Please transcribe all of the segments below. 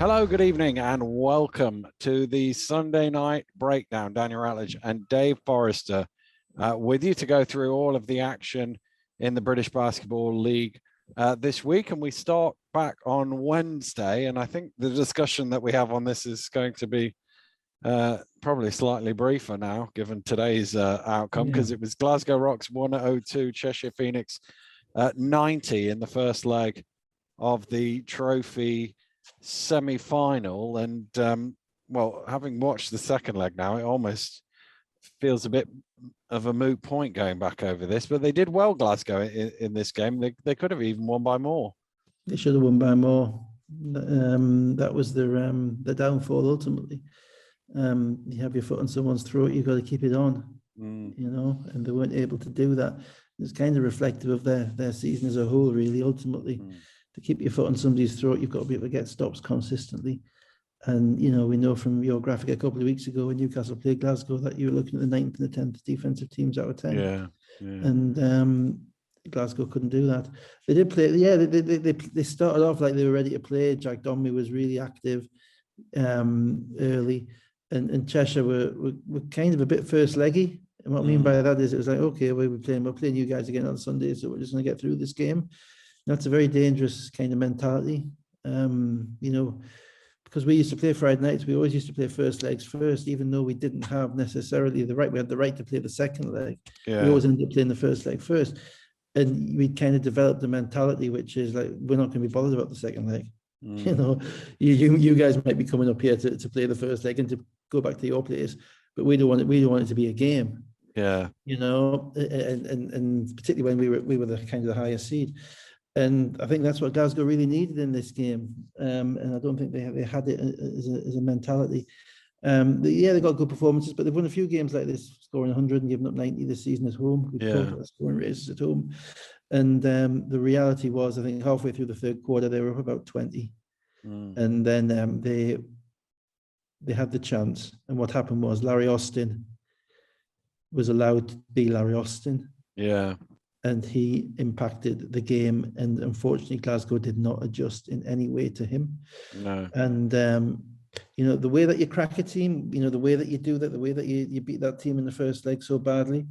Hello, good evening, and welcome to the Sunday night breakdown. Daniel Ratledge and Dave Forrester with you to go through all of the action in the British Basketball League this week. And we start back on Wednesday. And I think the discussion that we have on this is going to be probably slightly briefer now, given today's outcome, because it was Glasgow Rocks 102, Cheshire Phoenix 90 in the first leg of the trophy semi-final. And well, having watched the second leg now, it almost feels a bit of a moot point going back over this, but they did well, Glasgow, in this game. They could have even won by more. They should have won by more. That was the downfall ultimately. You have your foot on someone's throat, you've got to keep it on, you know, and they weren't able to do that. It's kind of reflective of their season as a whole, really, ultimately. To keep your foot on somebody's throat, you've got to be able to get stops consistently. And, you know, we know from your graphic a couple of weeks ago when Newcastle played Glasgow that you were looking at the 9th and the 10th defensive teams out of 10. Yeah. And Glasgow couldn't do that. They did play, they started off like they were ready to play. Jack Donmy was really active early. And Cheshire were kind of a bit first leggy. And what I mean by that is it was like, okay, we're playing you guys again on Sunday, so we're just going to get through this game. That's a very dangerous kind of mentality, you know, because we used to play Friday nights. We always used to play first legs first, even though we didn't have necessarily the right. We had the right to play the second leg. Yeah. We always ended up playing the first leg first. And we kind of developed the mentality, which is like, we're not going to be bothered about the second leg. You know, you guys might be coming up here to play the first leg and to go back to your place, but we don't want it to be a game. Yeah. You know, and particularly when we were the kind of the highest seed. And I think that's what Glasgow really needed in this game. And I don't think they had it as a mentality. They got good performances, but they've won a few games like this, scoring 100 and giving up 90 this season at home. With scoring races at home. And the reality was, I think halfway through the third quarter, they were up about 20. And then they had the chance. And what happened was Larry Austin was allowed to be Larry Austin. Yeah. And he impacted the game, and unfortunately Glasgow did not adjust in any way to him. No. And you know, the way that you crack a team, you know, the way that you do that, the way that you beat that team in the first leg so badly,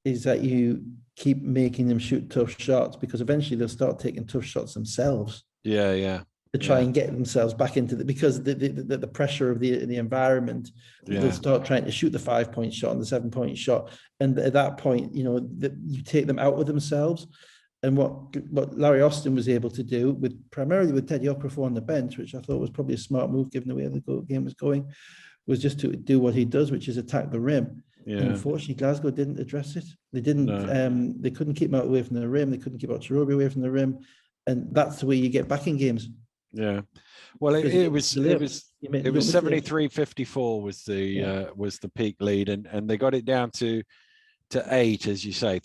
is that you keep making them shoot tough shots, because eventually they'll start taking tough shots themselves. Yeah. To try and get themselves back into because the pressure of the environment, they'll start trying to shoot the 5-point shot and the 7-point shot, and at that point, you know, you take them out with themselves. And what Larry Austin was able to do, primarily with Teddy Okafor on the bench, which I thought was probably a smart move given the way the game was going, was just to do what he does, which is attack the rim. And unfortunately, Glasgow didn't address it. They didn't. No. They couldn't keep him out away from the rim. They couldn't keep Ocherobi away from the rim, and that's the way you get back in games. Yeah, well, it was 73-54 was the peak lead, and they got it down to 8, as you say,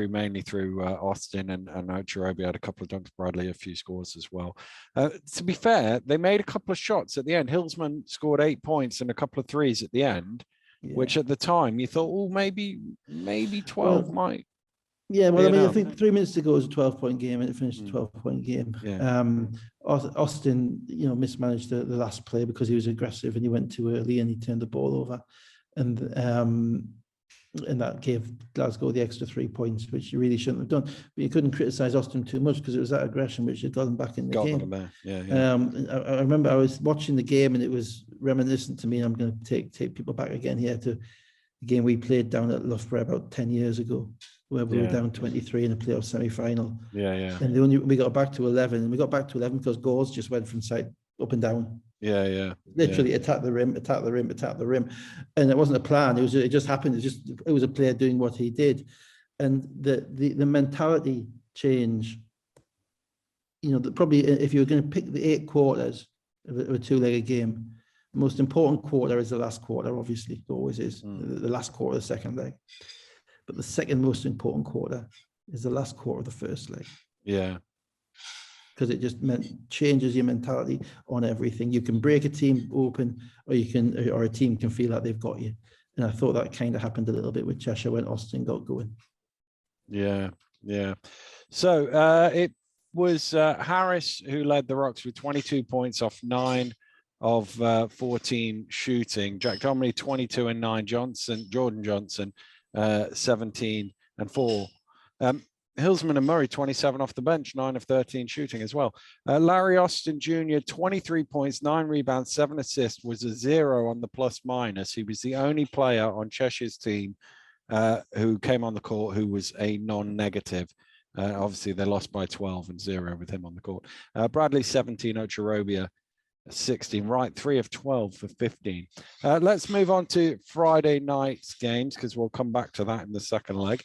mainly through Austin and Ocherobi had a couple of dunks, Bradley a few scores as well. To be fair, they made a couple of shots at the end. Hillsman scored 8 points and a couple of threes at the end, which at the time you thought, oh, maybe 12 might. Yeah, well, I mean, I think 3 minutes ago was a 12-point game, and it finished a 12-point game. Austin, you know, mismanaged the last play because he was aggressive and he went too early and he turned the ball over, and that gave Glasgow the extra 3 points, which you really shouldn't have done. But you couldn't criticise Austin too much because it was that aggression which had got them back in the game. I remember I was watching the game and it was reminiscent to me. I'm going to take people back again here to the game we played down at Loughborough about 10 years ago, where we were down 23 in a playoff semi-final. And we got back to 11, and we got back to 11 because goals just went from side up and down. Literally attack the rim, and it wasn't a plan. It just happened. It was a player doing what he did, and the mentality change. You know, probably if you were going to pick the 8 quarters of a two-legged game, the most important quarter is the last quarter. Obviously, it always is the last quarter of the second leg. But the second most important quarter is the last quarter of the first leg. Because it just changes your mentality on everything. You can break a team open, or a team can feel like they've got you. And I thought that kind of happened a little bit with Cheshire when Austin got going. So it was Harris who led the Rocks with 22 points off 9 of 14 shooting. Jack Domley 22 and 9. Jordan Johnson 17 and 4. Hillsman and Murray 27 off the bench, 9 of 13 shooting as well. Larry Austin Jr. 23 points, 9 rebounds, 7 assists, was a 0 on the plus minus. He was the only player on Cheshire's team who came on the court who was a non-negative. Obviously, they lost by 12 and 0 with him on the court. Bradley 17, Ocharobia 16, right, 3 of 12 for 15. Let's move on to Friday night's games because we'll come back to that in the second leg.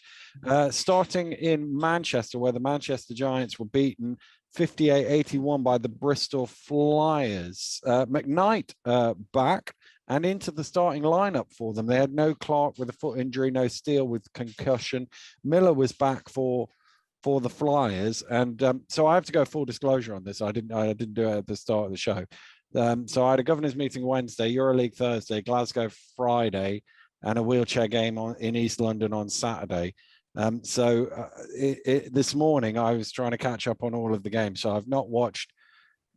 Starting in Manchester, where the Manchester Giants were beaten 58-81 by the Bristol Flyers. McKnight back and into the starting lineup for them. They had no Clark with a foot injury, no Steele with concussion. Miller was back for the Flyers, and so I have to go full disclosure on this. I didn't do it at the start of the show. So I had a governors meeting Wednesday, EuroLeague Thursday, Glasgow Friday, and a wheelchair game in East London on Saturday. This morning I was trying to catch up on all of the games, so I've not watched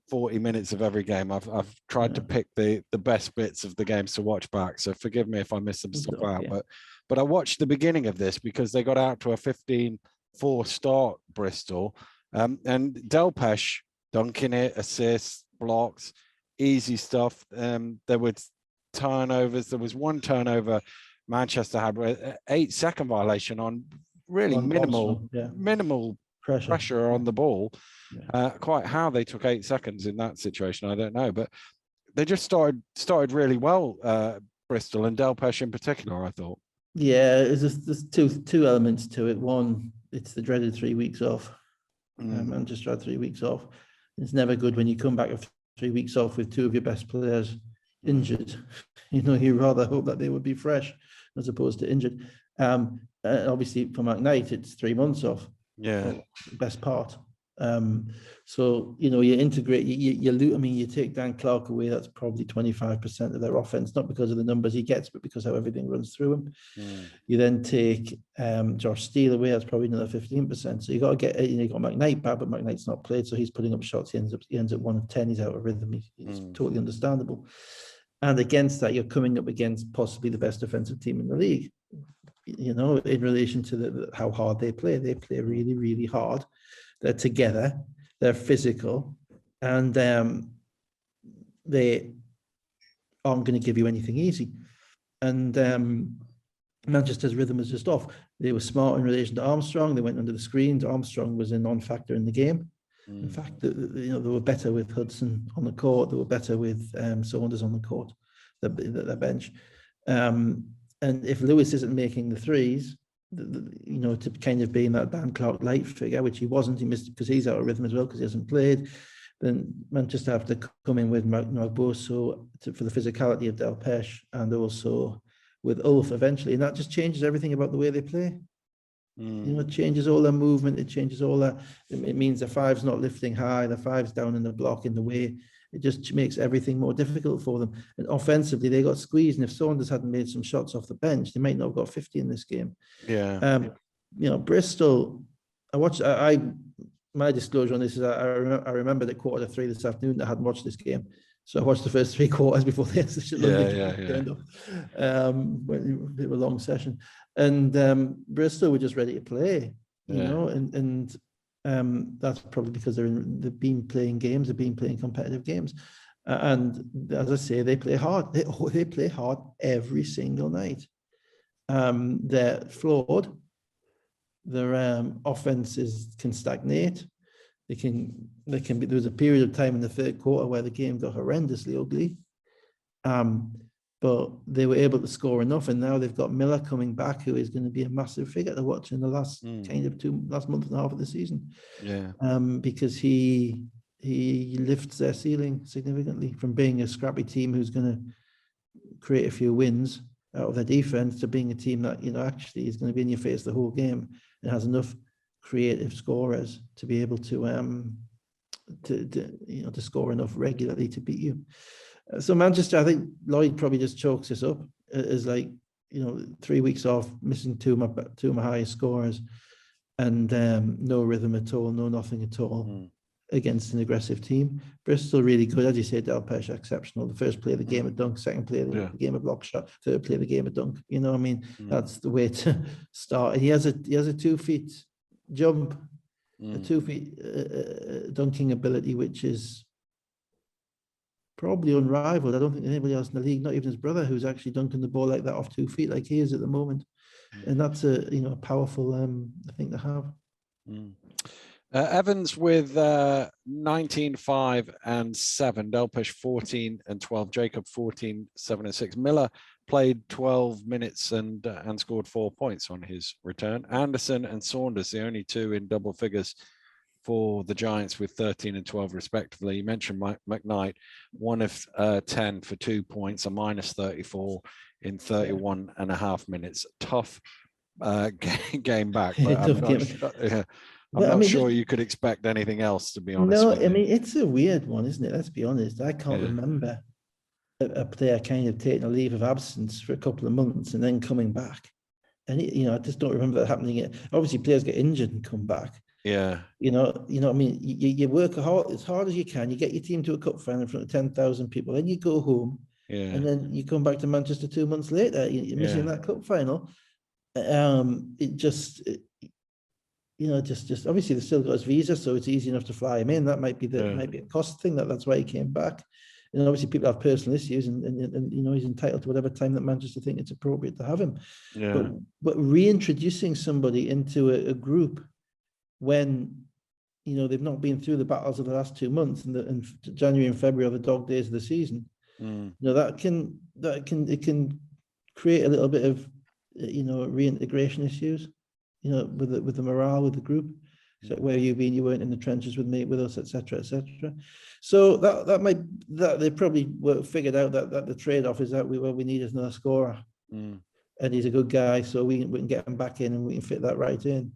40 minutes of every game. I've tried to pick the best bits of the games to watch back. So forgive me if I miss some stuff out. But I watched the beginning of this because they got out to a 15-4 start, Bristol, and Delpesh dunking it, assists, blocks, easy stuff. There were turnovers. There was one turnover Manchester had, 8-second violation on really minimal pressure on the ball. Quite how they took 8 seconds in that situation, I don't know, but they just started really well, Bristol, and Delpesh in particular, I thought. Yeah, there's two elements to it. One, it's the dreaded 3 weeks off. Manchester had 3 weeks off. It's never good when you come back after 3 weeks off with 2 of your best players injured. You rather hope that they would be fresh as opposed to injured. Obviously, for McKnight, it's 3 months off. Yeah, best part. So you integrate. You take Dan Clark away. That's probably 25% of their offense, not because of the numbers he gets, but because how everything runs through him. You then take Josh Steele away. That's probably another 15%. So you got to get. You got McKnight back, but McKnight's not played, so he's putting up shots. He ends up 1 of 10. He's out of rhythm. He's totally understandable. And against that, you're coming up against possibly the best defensive team in the league. In relation to how hard they play really, really hard. They're together, they're physical, and they aren't going to give you anything easy. And Manchester's rhythm was just off. They were smart in relation to Armstrong. They went under the screens. Armstrong was a non-factor in the game. In fact, they were better with Hudson on the court. They were better with Saunders on the court, the bench. And if Lewis isn't making the threes, to kind of being that Dan Clark light figure, which he wasn't, he missed because he's out of rhythm as well because he hasn't played, then Manchester have to come in with Magboso for the physicality of Delpesh and also with Ulf eventually, and that just changes everything about the way they play. It changes all their movement, it changes all that. It means the five's not lifting high, the five's down in the block in the way. It just makes everything more difficult for them. And offensively, they got squeezed. And if Saunders hadn't made some shots off the bench, they might not have got 50 in this game. Yeah. Bristol, my disclosure on this is I remember the 3:15 this afternoon. I hadn't watched this game. So I watched the first 3 quarters before the turned up. It was a long session. And Bristol were just ready to play, and that's probably because they've been playing games, they've been playing competitive games. And as I say, they play hard. They play hard every single night. They're flawed. Their offenses can stagnate. They can be. There was a period of time in the third quarter where the game got horrendously ugly. But they were able to score enough, and now they've got Miller coming back, who is going to be a massive figure to watch in the last last month and a half of the season. Yeah. Because he lifts their ceiling significantly from being a scrappy team who's going to create a few wins out of their defense to being a team that actually is going to be in your face the whole game and has enough creative scorers to be able to score enough regularly to beat you. So Manchester, I think Lloyd probably just chalks this up as 3 weeks off, missing two of my highest scorers, and no rhythm at all, no nothing at all. against an aggressive team. Bristol really good, as you say. Delpesh exceptional. The first play of the game at dunk, second play of the game of block shot, third play of the game at dunk. You know, I mean, that's the way to start. And he has a 2 feet jump, a 2 feet dunking ability, which is probably unrivaled. I don't think anybody else in the league, not even his brother, who's actually dunking the ball like that off 2 feet like he is at the moment. And that's a powerful thing to have. Evans with 19, 5 and 7. Delpesh 14 and 12. Jacob 14, 7 and 6. Miller played 12 minutes and scored 4 points on his return. Anderson and Saunders, the only two in double figures for the Giants with 13 and 12 respectively. You mentioned McKnight, 1 of 10 for 2 points, a minus 34 in 31 and a half minutes. Tough game back, but I'm not sure you could expect anything else, to be honest. No, I mean, it's a weird one, isn't it? Let's be honest. I can't remember a player kind of taking a leave of absence for a couple of months and then coming back. And, I just don't remember that happening. Obviously, players get injured and come back. Yeah. You know what I mean? You work hard, as hard as you can. You get your team to a cup final in front of 10,000 people. Then you go home. Yeah. And then you come back to Manchester 2 months later. You're missing that cup final. Just obviously they still got his visa, so it's easy enough to fly him in. That might be might be a cost thing. That's why he came back. And obviously people have personal issues, and he's entitled to whatever time that Manchester think it's appropriate to have him. Yeah. But reintroducing somebody into a group when they've not been through the battles of the last 2 months, and January and February are the dog days of the season. That can create a little bit of reintegration issues. With the morale with the group. So where have you been? You weren't in the trenches with us, etc., etc. So that they probably figured out that the trade-off is that we need another scorer, and he's a good guy, so we can get him back in and we can fit that right in.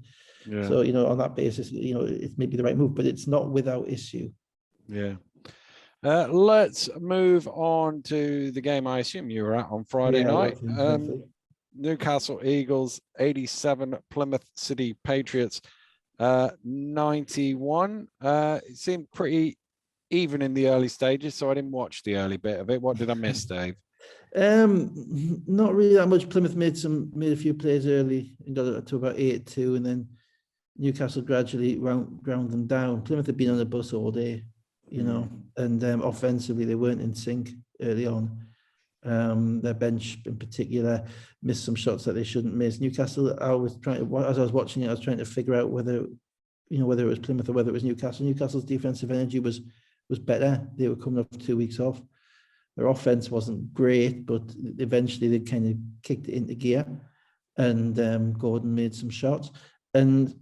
Yeah. So on that basis, it's maybe the right move, but it's not without issue. Yeah. Let's move on to the game I assume you were at on Friday night. Newcastle Eagles 87, Plymouth City Patriots 91. It seemed pretty even in the early stages, so I didn't watch the early bit of it. What did I miss, Dave? Not really that much. Plymouth made a few plays early and got it to about 8-2, and then Newcastle gradually ground them down. Plymouth had been on the bus all day, and offensively they weren't in sync early on. Their bench in particular missed some shots that they shouldn't miss. Newcastle, as I was watching it, I was trying to figure out whether it was Plymouth or whether it was Newcastle. Newcastle's defensive energy was better. They were coming up 2 weeks off. Their offense wasn't great, but eventually they kind of kicked it into gear, and Gordon made some shots. And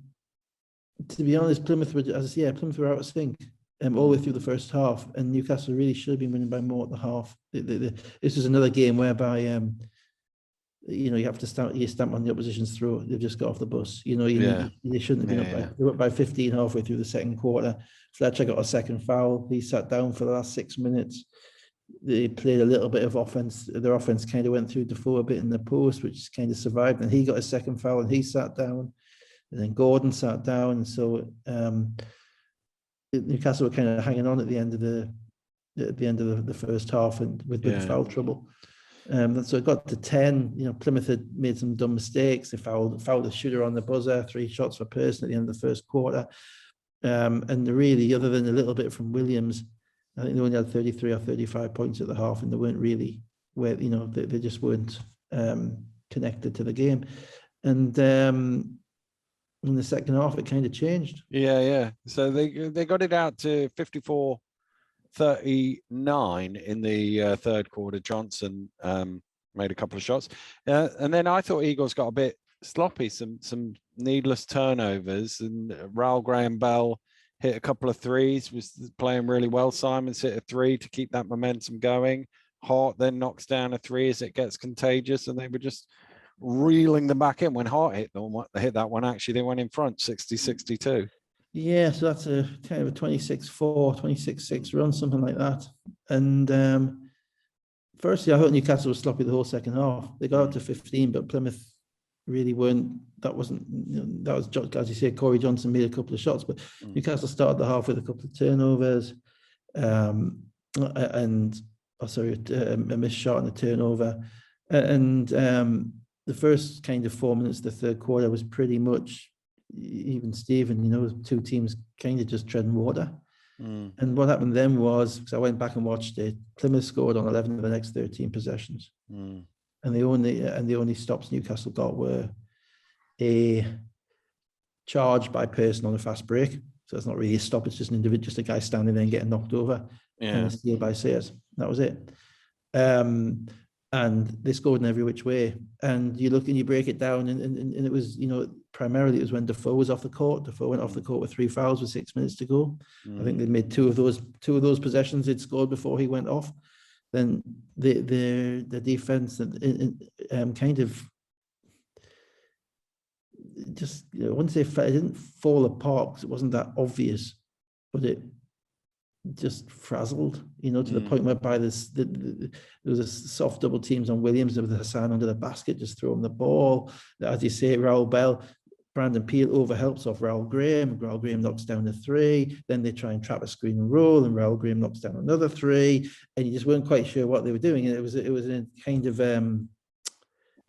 to be honest, Plymouth were out of sync. All the way through the first half, and Newcastle really should have been winning by more at the half. This is another game whereby you have to stamp on the opposition's throat. They've just got off the bus. They shouldn't have been up by. They were up by 15 halfway through the second quarter. Fletcher got a second foul. He sat down for the last 6 minutes. They played a little bit of offense. Their offense kind of went through Defoe a bit in the post, which kind of survived. And he got a second foul, and he sat down. And then Gordon sat down, and so. Newcastle were kind of hanging on at the end of the first half, and with foul trouble. So it got to 10. Plymouth had made some dumb mistakes. They fouled the shooter on the buzzer, 3 shots for Pearson at the end of the first quarter. And really, other than a little bit from Williams, I think they only had 33 or 35 points at the half, and they weren't really where they just weren't connected to the game. And in the second half, it kind of changed. Yeah. So they got it out to 54-39 in the third quarter. Johnson made a couple of shots, and then I thought Eagles got a bit sloppy. Some needless turnovers, and Raoul Graham-Bell hit a couple of threes. Was playing really well. Simons hit a 3 to keep that momentum going. Hart then knocks down a 3 as it gets contagious, and they were just reeling them back in. When Hart hit that one, actually they went in front 60-62. Yeah, so that's a kind of a 26-4, 26-6 run, something like that. And firstly, I thought Newcastle was sloppy the whole second half. They got out to 15, but Plymouth really weren't. That wasn't. That was, as you say, Corey Johnson made a couple of shots, but Newcastle started the half with a couple of turnovers, and a missed shot and a turnover, and the first kind of 4 minutes of the third quarter was pretty much even Steven. Two teams kind of just treading water. And what happened then was, because I went back and watched it, Plymouth scored on 11 of the next 13 possessions. And the only stops Newcastle got were a charge by Pearson on a fast break. So it's not really a stop, it's just an individual, just a guy standing there and getting knocked over. And a steal by Sayers. That was it. And they scored in every which way. And you look and you break it down, and it was, primarily it was when Defoe was off the court. Defoe went off the court with 3 fouls with 6 minutes to go. I think they made two of those possessions they'd scored before he went off. Then the defense kind of just, I wouldn't say it didn't fall apart because it wasn't that obvious, but it just frazzled, to the point whereby there was a soft double teams on Williams with Hassan under the basket, just throw him the ball. As you say, Raoul Bell, Brandon Peel overhelps off Raoul Graham. Raoul Graham knocks down a 3. Then they try and trap a screen and roll, and Raoul Graham knocks down another 3. And you just weren't quite sure what they were doing. And it was a kind of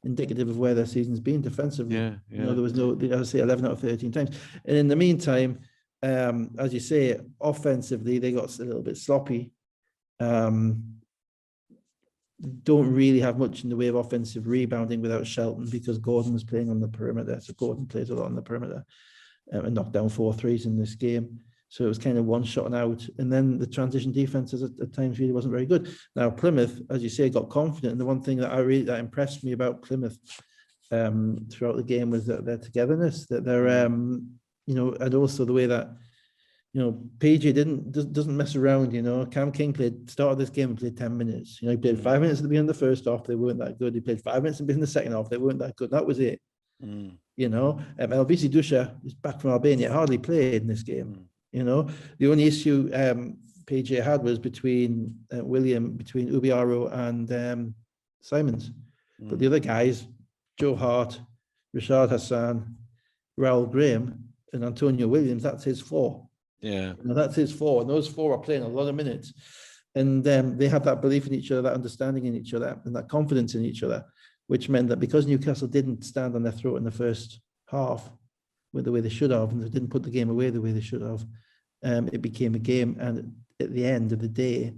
indicative of where their season's been defensively. There was no, I would say 11 out of 13 times. And in the meantime, as you say, offensively, they got a little bit sloppy. Don't really have much in the way of offensive rebounding without Shelton, because Gordon was playing on the perimeter. So Gordon plays a lot on the perimeter and knocked down 4 threes in this game. So it was kind of one shot and out. And then the transition defenses at times really wasn't very good. Now, Plymouth, as you say, got confident. And the one thing that impressed me about Plymouth throughout the game was that their togetherness, that they're, and also the way that, PJ doesn't mess around. Cam King started this game and played 10 minutes. He played 5 minutes at the beginning of the first half. They weren't that good. He played 5 minutes at the beginning of the second half. They weren't that good. That was it. Elvisi Dusha is back from Albania. Hardly played in this game. The only issue PJ had was between Ubiaro and Simons. But the other guys, Joe Hart, Rashad Hassan, Raoul Graham, and Antonio Williams, that's his 4. That's his 4. And those 4 are playing a lot of minutes. And they have that belief in each other, that understanding in each other, and that confidence in each other, which meant that because Newcastle didn't stand on their throat in the first half with the way they should have, and they didn't put the game away the way they should have, it became a game. And at the end of the day,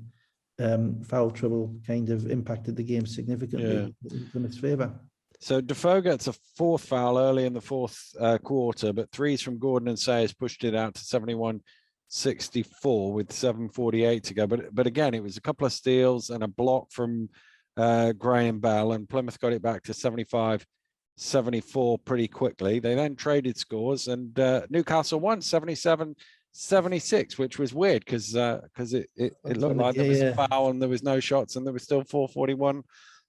foul trouble kind of impacted the game significantly in Plymouth's favour. So Defoe gets a 4th foul early in the 4th quarter, but 3s from Gordon and Sayers pushed it out to 71-64 with 7:48 to go. But again, it was a couple of steals and a block from Graham Bell, and Plymouth got it back to 75-74 pretty quickly. They then traded scores, and Newcastle won 77-76, which was weird because it looked like there was a foul and there was no shots and there was still 4:41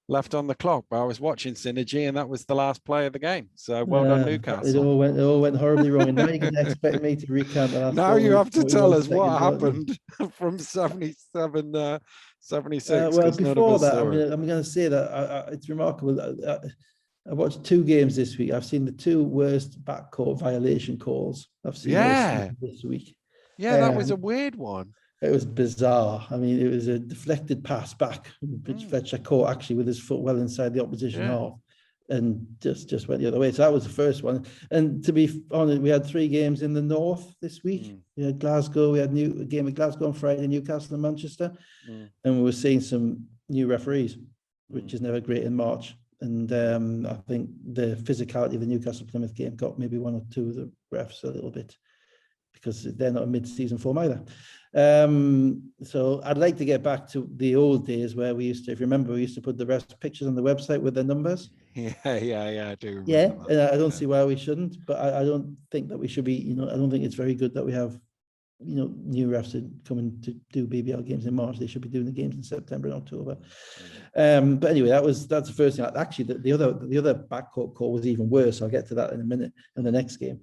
left on the clock. But I was watching Synergy, and that was the last play of the game. So well done, Newcastle. It all went horribly wrong. And now you're going to expect me to recount the last. Now you have to tell us what happened from 77-76. Well, before that, I'm going to say that it's remarkable. I watched 2 games this week. I've seen the 2 worst backcourt violation calls I've seen this week. Yeah, that was a weird one. It was bizarre. It was a deflected pass back, which Fletcher caught actually with his foot well inside the opposition half, and just went the other way. So that was the first one. And to be honest, we had 3 games in the north this week. We had Glasgow. We had a game at Glasgow on Friday, Newcastle and Manchester, and we were seeing some new referees, which is never great in March. And I think the physicality of the Newcastle Plymouth game got maybe 1 or 2 of the refs a little bit, because they're not a mid-season form either. So I'd like to get back to the old days where we used to, if you remember, we used to put the refs' pictures on the website with their numbers. Yeah, I do remember. Yeah, and I don't see why we shouldn't, but I don't think that we should be, I don't think it's very good that we have, new refs coming to do BBL games in March. They should be doing the games in September and October. But anyway, that's the first thing. Actually, the other backcourt call was even worse. I'll get to that in a minute in the next game.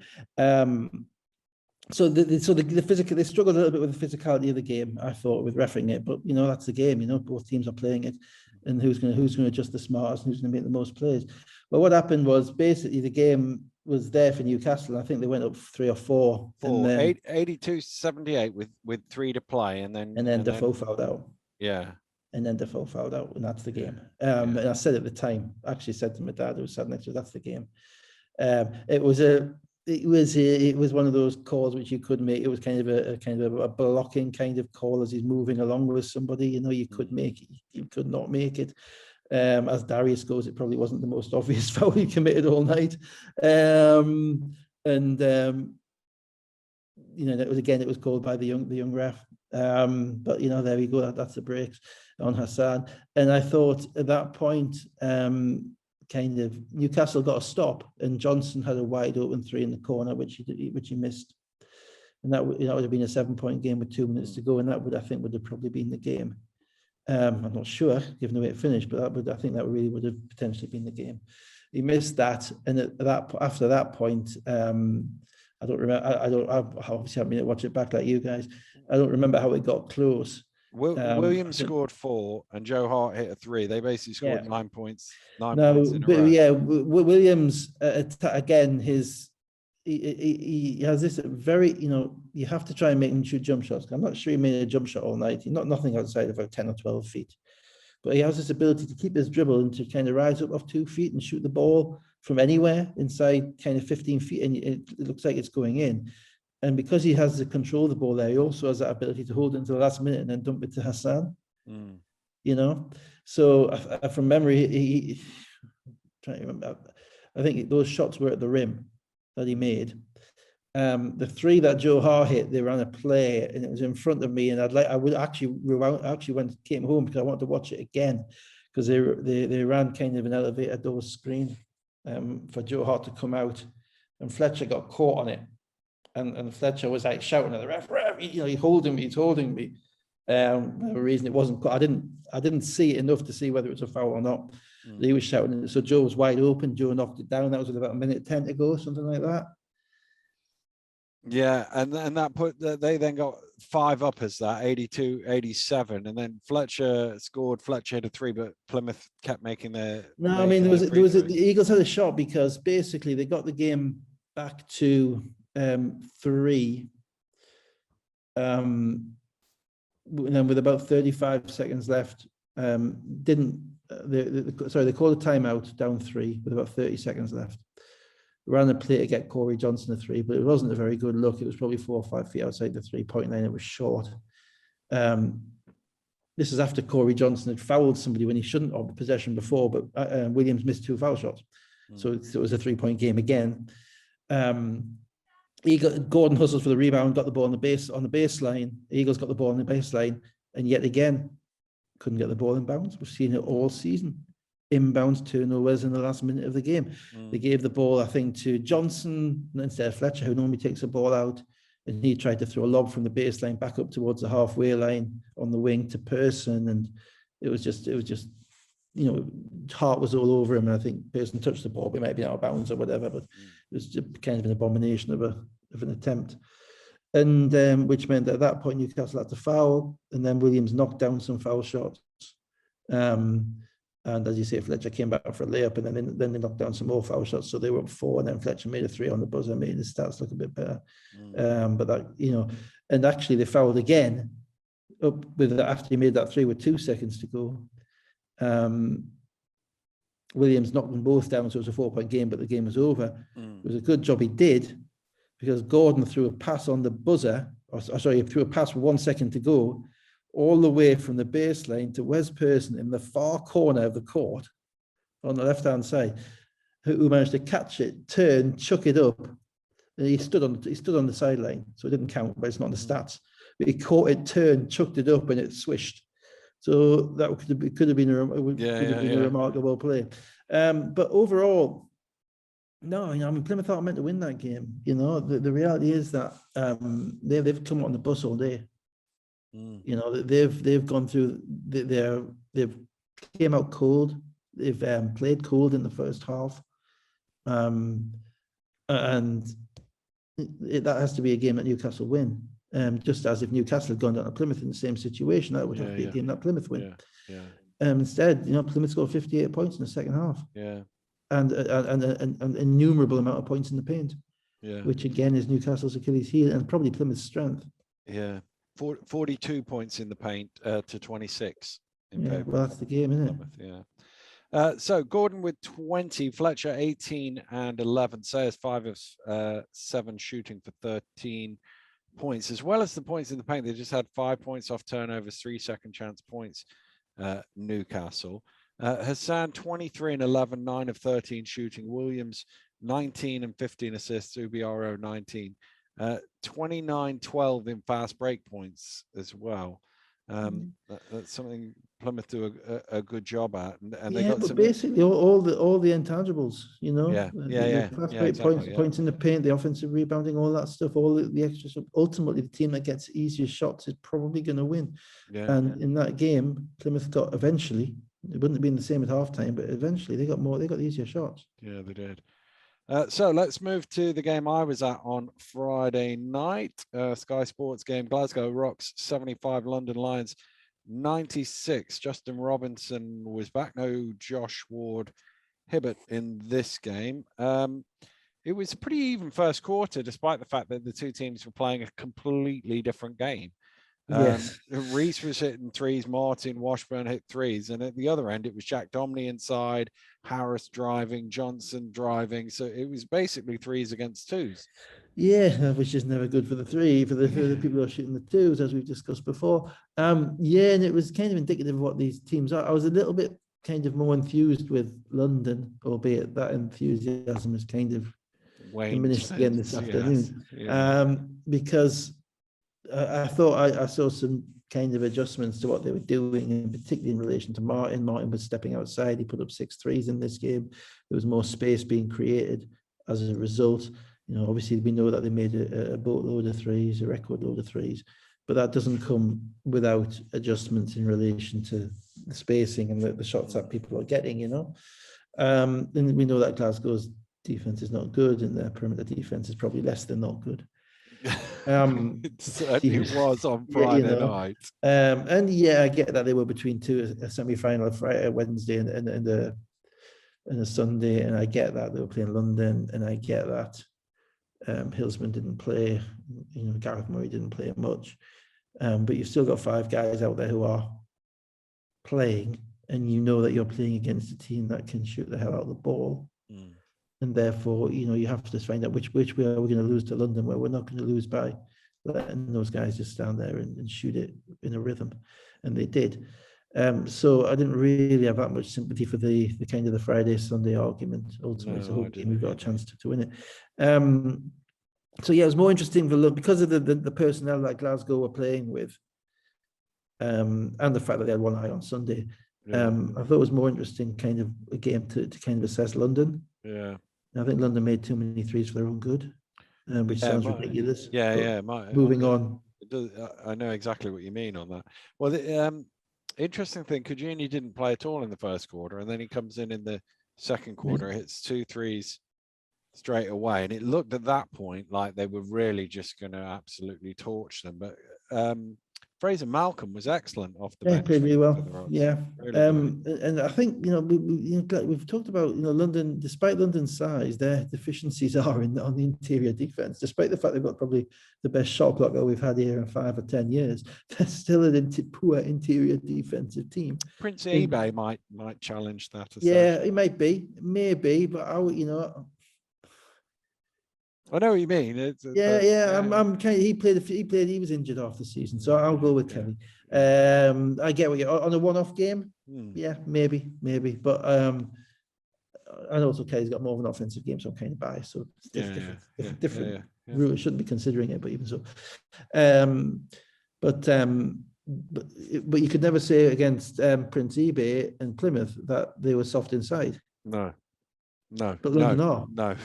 So the physical, they struggled a little bit with the physicality of the game, I thought, with reffing it, but that's the game, both teams are playing it. and who's going to adjust the smartest and who's going to make the most plays. But what happened was basically the game was there for Newcastle. I think they went up 3 or 4. 82-78 with 3 to play, and then Defoe fouled out. Yeah. And then Defoe fouled out, and that's the game. And I said at the time, I actually said to my dad who was sat next to me, that's the game. It was one of those calls which you could make. It was kind of a blocking kind of call as he's moving along with somebody. You could make it, you could not make it. As Darius goes, it probably wasn't the most obvious foul he committed all night. It was called by the young ref. But there we go. That's the breaks on Hassan. And I thought at that point, kind of Newcastle got a stop, and Johnson had a wide open 3 in the corner, which he missed. And that would have been a 7-point game with 2 minutes to go, and that would have probably been the game. I'm not sure, given the way it finished, but I think that really would have potentially been the game. He missed that, and after that point, I don't remember. I obviously haven't been to watch it back like you guys. I don't remember how it got close. Williams scored 4 and Joe Hart hit a 3. They basically scored 9 points. Points in a row. Williams again. He has this very, you have to try and make him shoot jump shots. I'm not sure he made a jump shot all night. Nothing outside of about 10 or 12 feet. But he has this ability to keep his dribble and to kind of rise up off 2 feet and shoot the ball from anywhere inside kind of 15 feet, and it looks like it's going in. And because he has the control of the ball there, he also has that ability to hold it until the last minute and then dump it to Hassan. So from memory, trying to remember, I think those shots were at the rim that he made. The 3 that Joe Hart hit, they ran a play and it was in front of me, and came home because I wanted to watch it again, because they ran kind of an elevator door screen for Joe Hart to come out, and Fletcher got caught on it. And Fletcher was like shouting at the ref, he's holding me. For whatever reason, it wasn't. I didn't see it enough to see whether it was a foul or not. He was shouting, so Joe was wide open. Joe knocked it down. That was with about 1:10 to go, something like that. Yeah, and that they then got 5 up as that 82-87, and then Fletcher hit a 3, but Plymouth kept making their. No, I mean the Eagles had a shot because basically they got the game back to 3, and then with about 35 seconds left, they called a timeout down 3 with about 30 seconds left. Ran a play to get Corey Johnson a 3, but it wasn't a very good look. It was probably 4 or 5 feet outside the 3-point line. It was short. This is after Corey Johnson had fouled somebody when he shouldn't have possession before, but Williams missed 2 foul shots. So it was a 3-point game again. Gordon hustles for the rebound, got the ball on the baseline. Eagles got the ball on the baseline, and yet again couldn't get the ball in bounds. We've seen it all season. Inbounds turnovers in the last minute of the game. They gave the ball, I think, to Johnson instead of Fletcher, who normally takes the ball out, and he tried to throw a lob from the baseline back up towards the halfway line on the wing to Pearson, and it was just Hart was all over him, and I think Pearson touched the ball, but it might be out of bounds or whatever, but it was just kind of an abomination of an attempt. And which meant that at that point Newcastle had to foul, and then Williams knocked down some foul shots. And as you say, Fletcher came back for a layup, and then they knocked down some more foul shots, so they were up 4, and then Fletcher made a 3 on the buzzer, made his stats look a bit better. But that, and actually they fouled again up with that after he made that 3 with 2 seconds to go. Williams knocked them both down, so it was a 4-point game, but the game was over. It was a good job he did, because Gordon threw a pass on the buzzer, he threw a pass with 1 second to go, all the way from the baseline to Wes Pearson in the far corner of the court on the left-hand side, who managed to catch it, turn, chuck it up. And he stood on the sideline, so it didn't count, but it's not in the stats. But he caught it, turned, chucked it up, and it swished. So that could have been a remarkable play. But overall, no, Plymouth aren't meant to win that game. The reality is that they've come on the bus all day. They've gone through. They've came out cold. They've played cold in the first half, and that has to be a game that Newcastle win. Just as if Newcastle had gone down to Plymouth in the same situation, that would have to be a game that Plymouth win. Instead, Plymouth scored 58 points in the second half. Yeah. And an innumerable amount of points in the paint. Yeah. Which again is Newcastle's Achilles heel and probably Plymouth's strength. Yeah. 42 points in the paint to 26. Yeah, well, that's the game, isn't it? Plymouth, yeah. So Gordon with 20, Fletcher 18 and 11, Sayers 5 of 7 shooting for 13 points, as well as the points in the paint. They just had 5 points off turnovers, 3 second chance points, Newcastle. Hassan 23 and 11, 9 of 13 shooting. Williams 19 and 15 assists. Ubiaro 19. 29-12 in fast break points as well. That's something Plymouth do a good job at, and they got but some... basically all the intangibles, the fast break exactly, points in the paint, the offensive rebounding, all that stuff, all the extra stuff. Ultimately, the team that gets easier shots is probably going to win. In that game, Plymouth got eventually. It wouldn't have been the same at halftime, but eventually they got easier shots. Yeah, they did. So let's move to the game I was at on Friday night. Sky Sports game, Glasgow Rocks 75, London Lions 96. Justin Robinson was back. No Josh Ward-Hibbert in this game. It was a pretty even first quarter, despite the fact that the two teams were playing a completely different game. Yes. Reese was hitting threes, Martin Washburn hit threes, and at the other end it was Jack Domney inside, Harris driving, Johnson driving. So it was basically threes against twos. Yeah, which is never good for the three, for the people who are shooting the twos, as we've discussed before. And it was kind of indicative of what these teams are. I was a little bit kind of more enthused with London, albeit that enthusiasm is kind of diminished again this afternoon. Because I thought I saw some kind of adjustments to what they were doing, and particularly in relation to Martin. Martin was stepping outside. He put up 6 threes in this game. There was more space being created as a result. Obviously we know that they made a boatload of threes, a record load of threes, but that doesn't come without adjustments in relation to the spacing and the shots that people are getting, And we know that Glasgow's defense is not good, and their perimeter defense is probably less than not good. It certainly was on Friday night. And I get that they were between a semi-final, a Friday, a Wednesday, and a Sunday, and I get that they were playing London, and I get that Hillsman didn't play, Gareth Murray didn't play much, but you've still got 5 guys out there who are playing, and that you're playing against a team that can shoot the hell out of the ball. And therefore, you have to find out which way are we going to lose to London, where we're not going to lose by letting those guys just stand there and shoot it in a rhythm. And they did. So I didn't really have that much sympathy for the kind of the Friday, Sunday argument. Ultimately, it's a whole game. We've got a chance to win it. So it was more interesting because of the personnel that Glasgow were playing with, and the fact that they had one eye on Sunday. I thought it was more interesting kind of a game to kind of assess London. Yeah. I think London made too many threes for their own good, which sounds ridiculous. Moving on. I know exactly what you mean on that. Well, the interesting thing, Cugini didn't play at all in the first quarter, and then he comes in the second quarter, hits 2 threes straight away, and it looked at that point like they were really just going to absolutely torch them. But Fraser Malcolm was excellent off the bench. Played really well. Really and I think we've talked about London. Despite London's size, their deficiencies are on the interior defense. Despite the fact they've got probably the best shot blocker we've had here in 5 or 10 years, they're still a poor interior defensive team. Prince eBay might challenge that. It might be, maybe, but I know what you mean. I'm kind of, he was injured half the season, so I'll go with Kelly. I get what you're on a one-off game. Maybe, but and also Kelly's got more of an offensive game, so I'm kind of biased. So it's different rule. Shouldn't be considering it, but even so, but you could never say against Prince eBay and Plymouth that they were soft inside. No, but London are. No,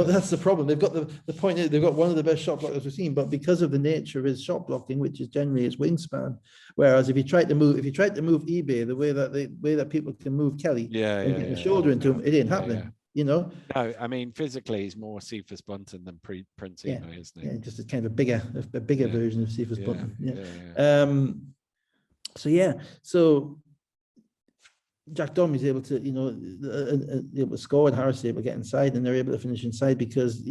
that's the problem. They've got the point is they've got one of the best shot blockers we've seen, but because of the nature of his shot blocking, which is generally his wingspan, whereas if you tried to move eBay the way that people can move Kelly, and get the shoulder into him, it ain't happening. No, I mean physically he's more Cephas Bunton than Prince eBay, isn't he? Just a kind of a bigger version of Cephas Bunton. So Jack Dommy's able to, able to score, and Harris is able to get inside, and they're able to finish inside because,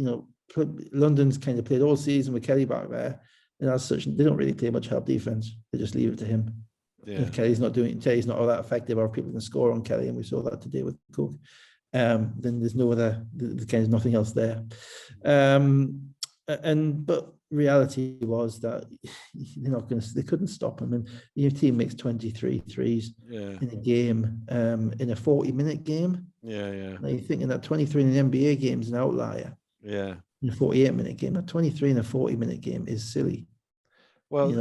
London's kind of played all season with Kelly back there. And as such, they don't really play much help defense. They just leave it to him. Yeah. If Kelly's not all that effective, or if people can score on Kelly, and we saw that today with Cook, then there's no other, there's nothing else there. But reality was that they couldn't stop him. And your team makes 23 threes in a game, in a 40-minute game. Yeah. Now you're thinking that 23 in an NBA game is an outlier. Yeah. In a 48-minute game, a 23 in a 40-minute game is silly. Well,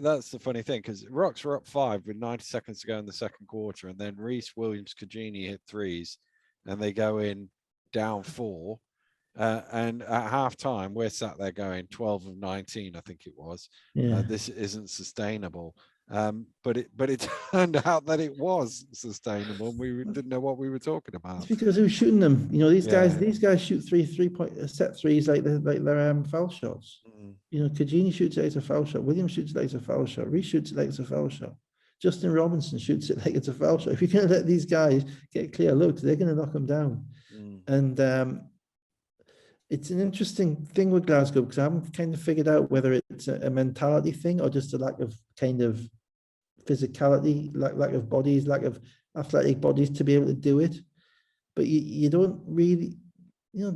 that's the funny thing, because Rocks were up 5 with 90 seconds to go in the second quarter, and then Reece, Williams, Kajini hit threes, and they go in down 4. And at half time, we're sat there going 12 of 19, I think it was. This isn't sustainable. But it turned out that it was sustainable, and we didn't know what we were talking about. It's because who's shooting them? These guys shoot three-point set threes like they're foul shots. Kajini shoots it like it's a foul shot. Williams shoots it like it's a foul shot. Reece shoots it like it's a foul shot. Justin Robinson shoots it like it's a foul shot. If you're going to let these guys get clear looks, they're going to knock them down. And it's an interesting thing with Glasgow, because I haven't kind of figured out whether it's a mentality thing or just a lack of kind of physicality, lack of bodies, lack of athletic bodies to be able to do it. But you don't really,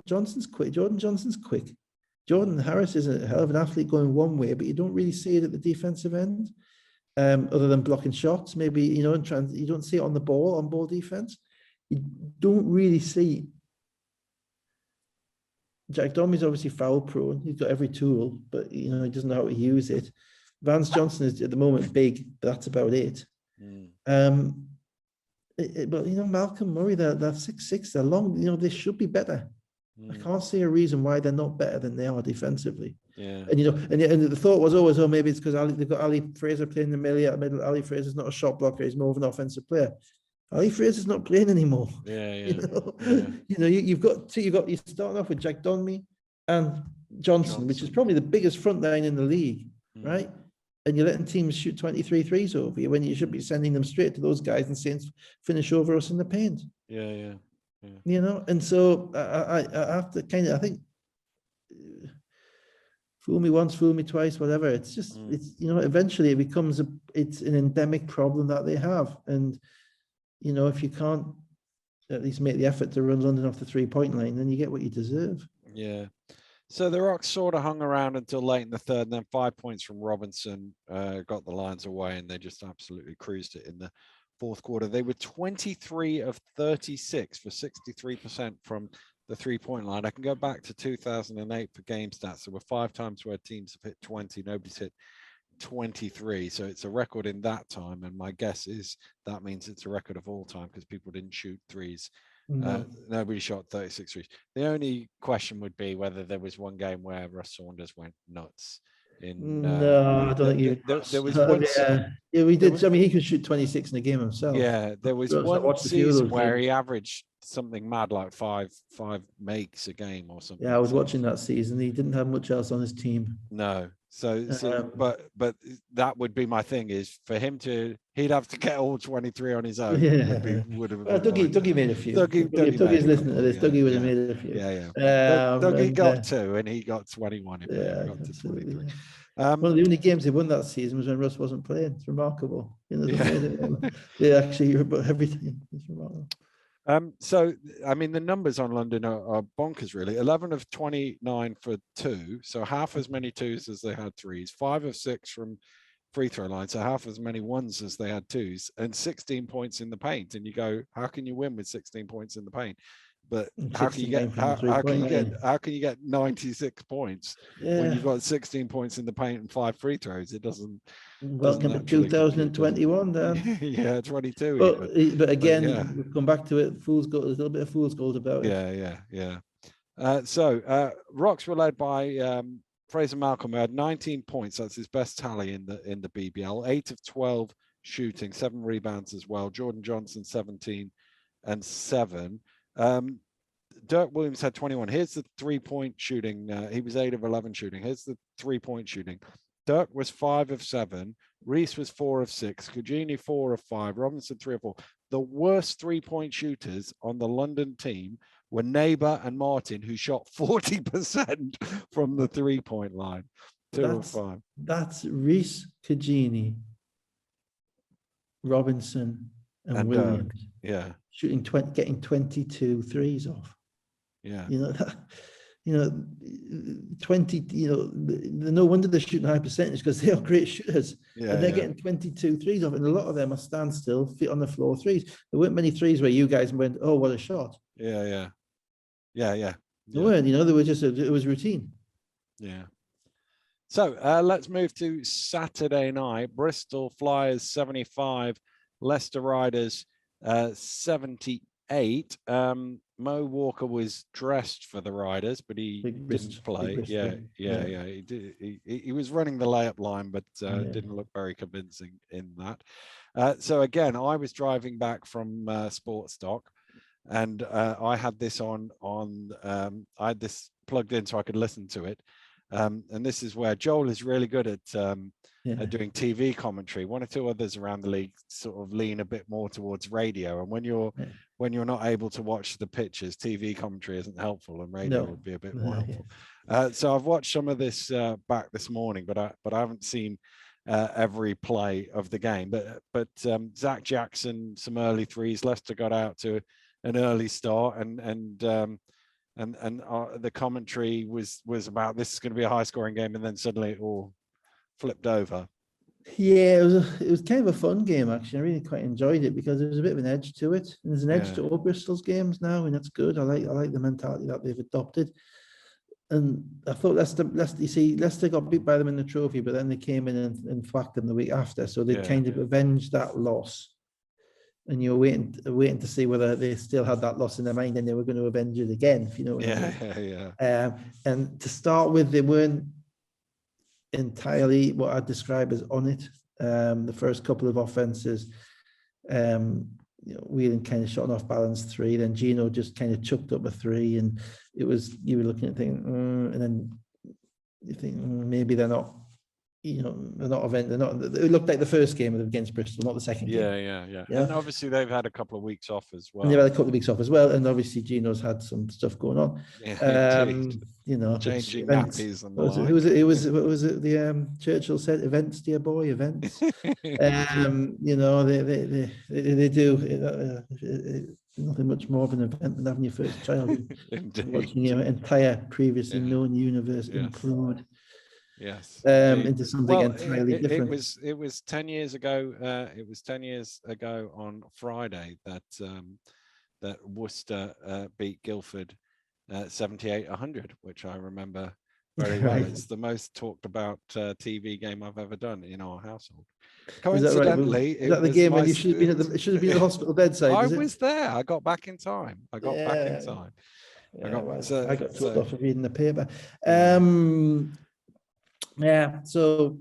Johnson's quick. Jordan Johnson's quick. Jordan Harris is a hell of an athlete going one way, but you don't really see it at the defensive end, other than blocking shots. Maybe, you don't see it on ball defense. You don't really see. Jack Dommy's obviously foul prone. He's got every tool, but he doesn't know how to use it. Vance Johnson is at the moment big, but that's about it. But Malcolm Murray, they're 6'6", they're long. They should be better. I can't see a reason why they're not better than they are defensively. Yeah. And and the thought was always, maybe it's because they've got Ali Fraser playing in the middle. Ali Fraser's not a shot blocker; he's more of an offensive player. Ali Fraser's not playing anymore. You've got you're starting off with Jack Dommie and Johnson, which is probably the biggest front line in the league, right? And you're letting teams shoot 23 threes over you when you should be sending them straight to those guys and saying, finish over us in the paint. Yeah. And so I have to I think, fool me once, fool me twice, whatever. It's just, eventually it becomes it's an endemic problem that they have. And, if you can't at least make the effort to run London off the 3-point line, then you get what you deserve. Yeah. So the Rocks sort of hung around until late in the third, and then 5 points from Robinson got the Lions away, and they just absolutely cruised it in the fourth quarter. They were 23 of 36 for 63% from the 3-point line. I can go back to 2008 for game stats. There were 5 times where teams have hit 20. Nobody's hit 23. So it's a record in that time. And my guess is that means it's a record of all time, because people didn't shoot threes. Nobody shot 36 threes. The only question would be whether there was one game where Russ Saunders went nuts. No, I don't think there was one. Yeah, we did. I mean, he could shoot 26 in a game himself. Yeah, there was one season where he averaged something mad like five makes a game or something. Yeah, I was watching that season. He didn't have much else on his team. No. So but that would be my thing, is for him he'd have to get all 23 on his own. Yeah. Would have Dougie made a few. Dougie's listening to this. Dougie would have made a few. Yeah. Dougie got 2 and he got 21. If he got to 23. One of the only games they won that season was when Russ wasn't playing. It's remarkable. They actually, everything. It's remarkable. So, I mean, the numbers on London are bonkers, really. 11 of 29 for 2, so half as many 2s as they had 3s. 5 of 6 from free throw line, so half as many 1s as they had 2s, and 16 points in the paint. And you go, how can you win with 16 points in the paint? But how can you get 96 points when you've got 16 points in the paint and 5 free throws? It doesn't. Welcome to 2021, Dan. Yeah, 22. But again, we'll come back to it. Fool's gold. There's a little bit of fool's gold about it. Yeah. So Rocks were led by Fraser Malcolm, who had 19 points. That's his best tally in the BBL. 8 of 12 shooting, 7 rebounds as well. Jordan Johnson 17 and 7. Dirk Williams had 21. Here's the 3-point shooting. He was 8 of 11 shooting. Here's the 3-point shooting. Dirk was 5 of 7. Reese was 4 of 6. Cugini 4 of 5. Robinson 3 of 4. The worst 3-point shooters on the London team were Neighbour and Martin, who shot 40% from the 3-point line. 2 of 5. That's Reese, Cugini, Robinson, and Williams. Dirk. Yeah. Shooting getting 22 threes off. Yeah. 20, no wonder they're shooting high percentage, because they are great shooters. Yeah, and they're getting 22 threes off, and a lot of them are standstill, feet on the floor threes. There weren't many threes where you guys went, oh, what a shot. Yeah. There weren't, they were just, it was routine. Yeah. So let's move to Saturday night. Bristol Flyers 75, Leicester Riders 78. Mo Walker was dressed for the Riders, but he didn't play. Yeah. He did. He was running the layup line, but didn't look very convincing in that. So again, I was driving back from Sportstock, and I had this on. I had this plugged in so I could listen to it. And this is where Joel is really good at doing TV commentary. One or two others around the league sort of lean a bit more towards radio. And when you're not able to watch the pitches, TV commentary isn't helpful, and radio would be a bit more helpful. So I've watched some of this back this morning, but I haven't seen every play of the game. But Zach Jackson, some early threes. Leicester got out to an early start, and the commentary was about this is going to be a high scoring game, and then suddenly it all flipped over. Yeah, it was kind of a fun game, actually. I really quite enjoyed it, because there was a bit of an edge to it, and there's an edge to all Bristol's games now, and that's good. I like the mentality that they've adopted. And I thought Leicester got beat by them in the trophy, but then they came in and whacked them the week after, so they kind of avenged that loss. And you're waiting to see whether they still had that loss in their mind and they were going to avenge it again, if you know what I mean. And to start with, they weren't entirely what I'd describe as on it. The first couple of offenses, Whelan kind of shot an off-balance 3, then Gino just kind of chucked up a 3, and you were looking at thinking, and then you think maybe they're not. They're not. It looked like the first game against Bristol, not the second game. Yeah. And obviously they've had a couple of weeks off as well. And they've had a couple of weeks off as well, and obviously Gino's had some stuff going on. Changing nappies and the like. What was it? The Churchill said, "Events, dear boy, events." They do. Nothing much more of an event than having your first child, watching your entire previously known universe implode. Yes, into something entirely different. It was 10 years ago. It was 10 years ago on Friday that Worcester beat Guildford 78-100, which I remember very well. It's the most talked about TV game I've ever done in our household. Coincidentally, is that the game when you should have been at the hospital bedside? I was there. I got back in time. I got told off for reading the paper. So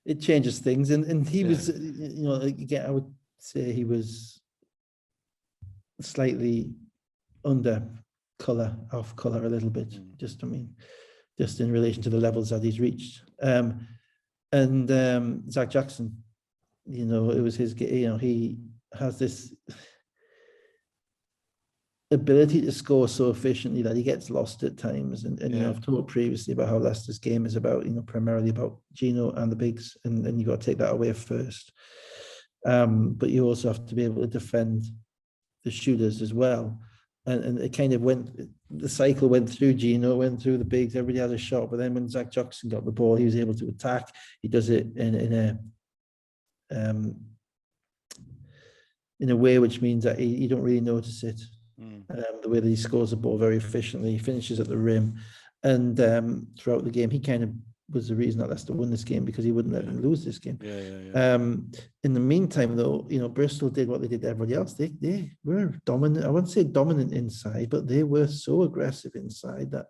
it changes things, and he was, again, I would say he was slightly off color a little bit, just in relation to the levels that he's reached. And Zach Jackson, it was his, he has this ability to score so efficiently that he gets lost at times. And I've talked previously about how Leicester's game is about, primarily about Gino and the bigs, and you got to take that away first. But you also have to be able to defend the shooters as well. And it kind of the cycle went through Gino, went through the bigs, everybody had a shot. But then when Zach Jackson got the ball, he was able to attack. He does it in a way which means that you don't really notice it. The way that he scores the ball very efficiently, he finishes at the rim, and throughout the game, he kind of was the reason that Leicester won this game, because he wouldn't let them lose this game. In the meantime, though, Bristol did what they did to everybody else. They were dominant. I wouldn't say dominant inside, but they were so aggressive inside that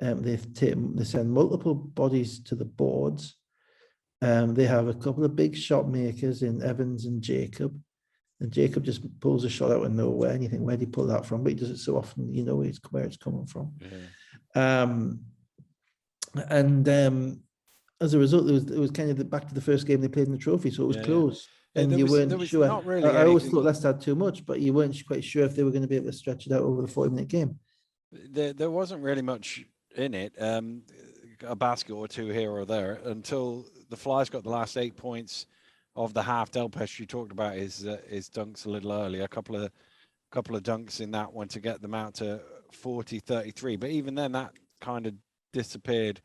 they send multiple bodies to the boards. They have a couple of big shot makers in Evans and Jacob. And Jacob just pulls a shot out of nowhere, and you think, where did he pull that from? But he does it so often, where it's coming from. And as a result, it was kind of back to the first game they played in the trophy, so it was close. And you weren't sure. Not really I always thought Leicester had too much, but you weren't quite sure if they were going to be able to stretch it out over the 40-minute game. There wasn't really much in it, a basket or two here or there, until the Flyers got the last 8 points of the half. Del Pesci talked about his dunks a little earlier, a couple of dunks in that one to get them out to 40-33. But even then, that kind of disappeared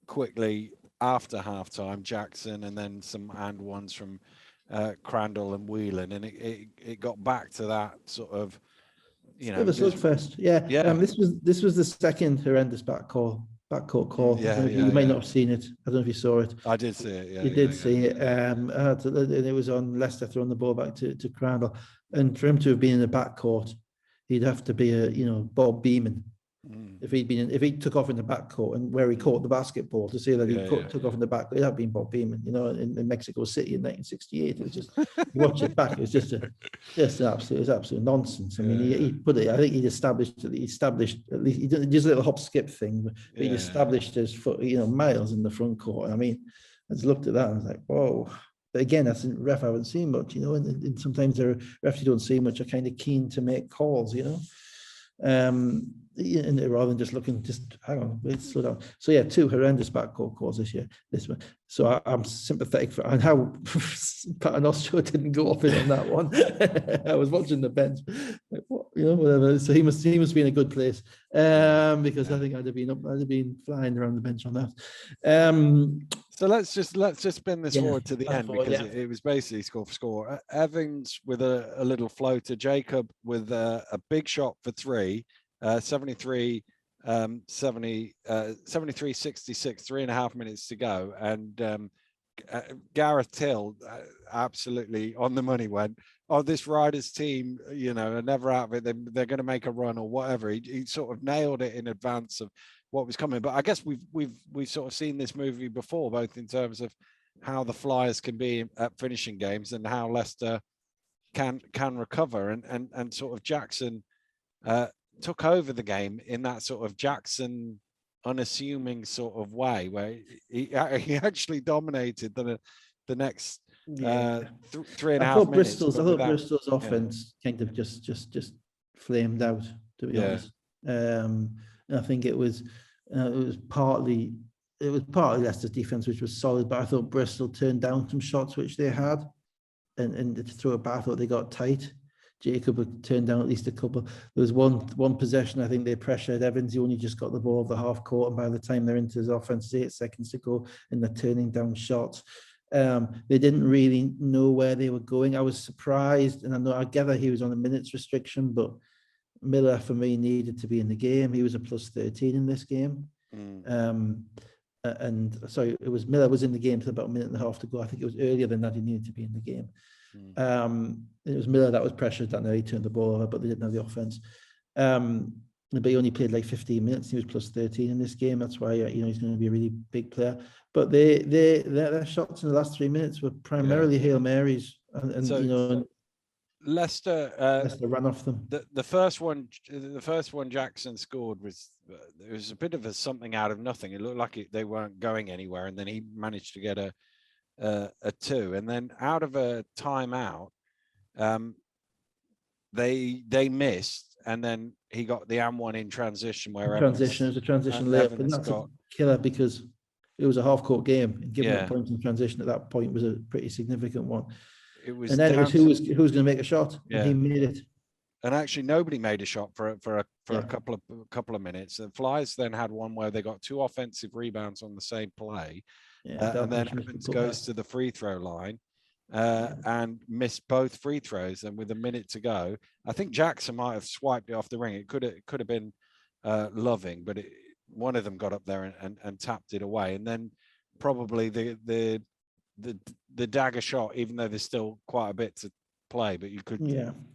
quickly after halftime. Jackson and then some and ones from Crandall and Whelan, and it got back to that sort of, you know, it was slugfest. Yeah. This was the second horrendous backcourt call. You might not have seen it. I don't know if you saw it. I did see it. Yeah, you did see it. And it was on Leicester throwing the ball back to Crandall, and for him to have been in the backcourt, he'd have to be Bob Beamon. If he took off in the backcourt and where he caught the basketball, to say that he took off in the back, it'd have been Bob Beamon, in Mexico City in 1968. It was just, you watch it back, it was just absolute nonsense. I mean, he put it. I think he established at least he did just a little hop skip thing, but he established his foot, miles in the front court. I mean, I just looked at that and I was like, whoa. But again, that's a ref I haven't seen much, and sometimes the refs you don't see much are kind of keen to make calls, and rather than just hang on, let's slow down. So yeah, 2 horrendous backcourt calls this year. This one, so I'm sympathetic for and how Paternoster didn't go off it on that one. I was watching the bench, like, what, whatever. So he must be in a good place, because I think I'd have been flying around the bench on that. So let's just spin this forward to the end, because it was basically score for score. Evans with a little floater, Jacob with a big shot for 3, 73, 73, 66, 3.5 minutes to go, and Gareth Till absolutely on the money went, this Riders team, are never out of it. They're going to make a run or whatever. He sort of nailed it in advance of what was coming. But I guess we've sort of seen this movie before, both in terms of how the Flyers can be at finishing games and how Leicester can recover, and sort of Jackson took over the game in that sort of Jackson unassuming sort of way, where he actually dominated the next 3.5 minutes. I thought Bristol's offense kind of just flamed out, to be honest. I think it was partly Leicester's defense, which was solid, but I thought Bristol turned down some shots which they had, and to throw it back, I thought they got tight. Jacob had turned down at least a couple. There was one possession, I think they pressured Evans. He only just got the ball of the half court, and by the time they're into his offense, 8 seconds to go, and they're turning down shots. They didn't really know where they were going. I was surprised, and I gather he was on a minutes restriction, but Miller for me needed to be in the game. He was a plus 13 in this game. And sorry, it was Miller was in the game till about a minute and a half to go. I think it was earlier than that he needed to be in the game. It was Miller that was pressured that he turned the ball over, but they didn't have the offense. But he only played like 15 minutes. He was plus 13 in this game. That's why he's going to be a really big player. But their shots in the last 3 minutes were primarily Hail Marys, and Leicester ran off them. The first one Jackson scored was a bit of a something out of nothing. It looked like they weren't going anywhere, and then he managed to get a 2, and then out of a timeout, they missed, and then he got the and one in transition where it was a transition layup, and that's a killer because it was a half court game, and giving a point in transition at that point was a pretty significant one. It was, and then it was who was going to make a shot, and he made it. And actually, nobody made a shot for a couple of minutes. The Flyers then had one where they got 2 offensive rebounds on the same play, and then Evans goes to the free throw line and missed both free throws. And with a minute to go, I think Jackson might have swiped it off the ring. It could have been Loving, but one of them got up there and tapped it away. And then probably the dagger shot, even though there's still quite a bit to play, but you could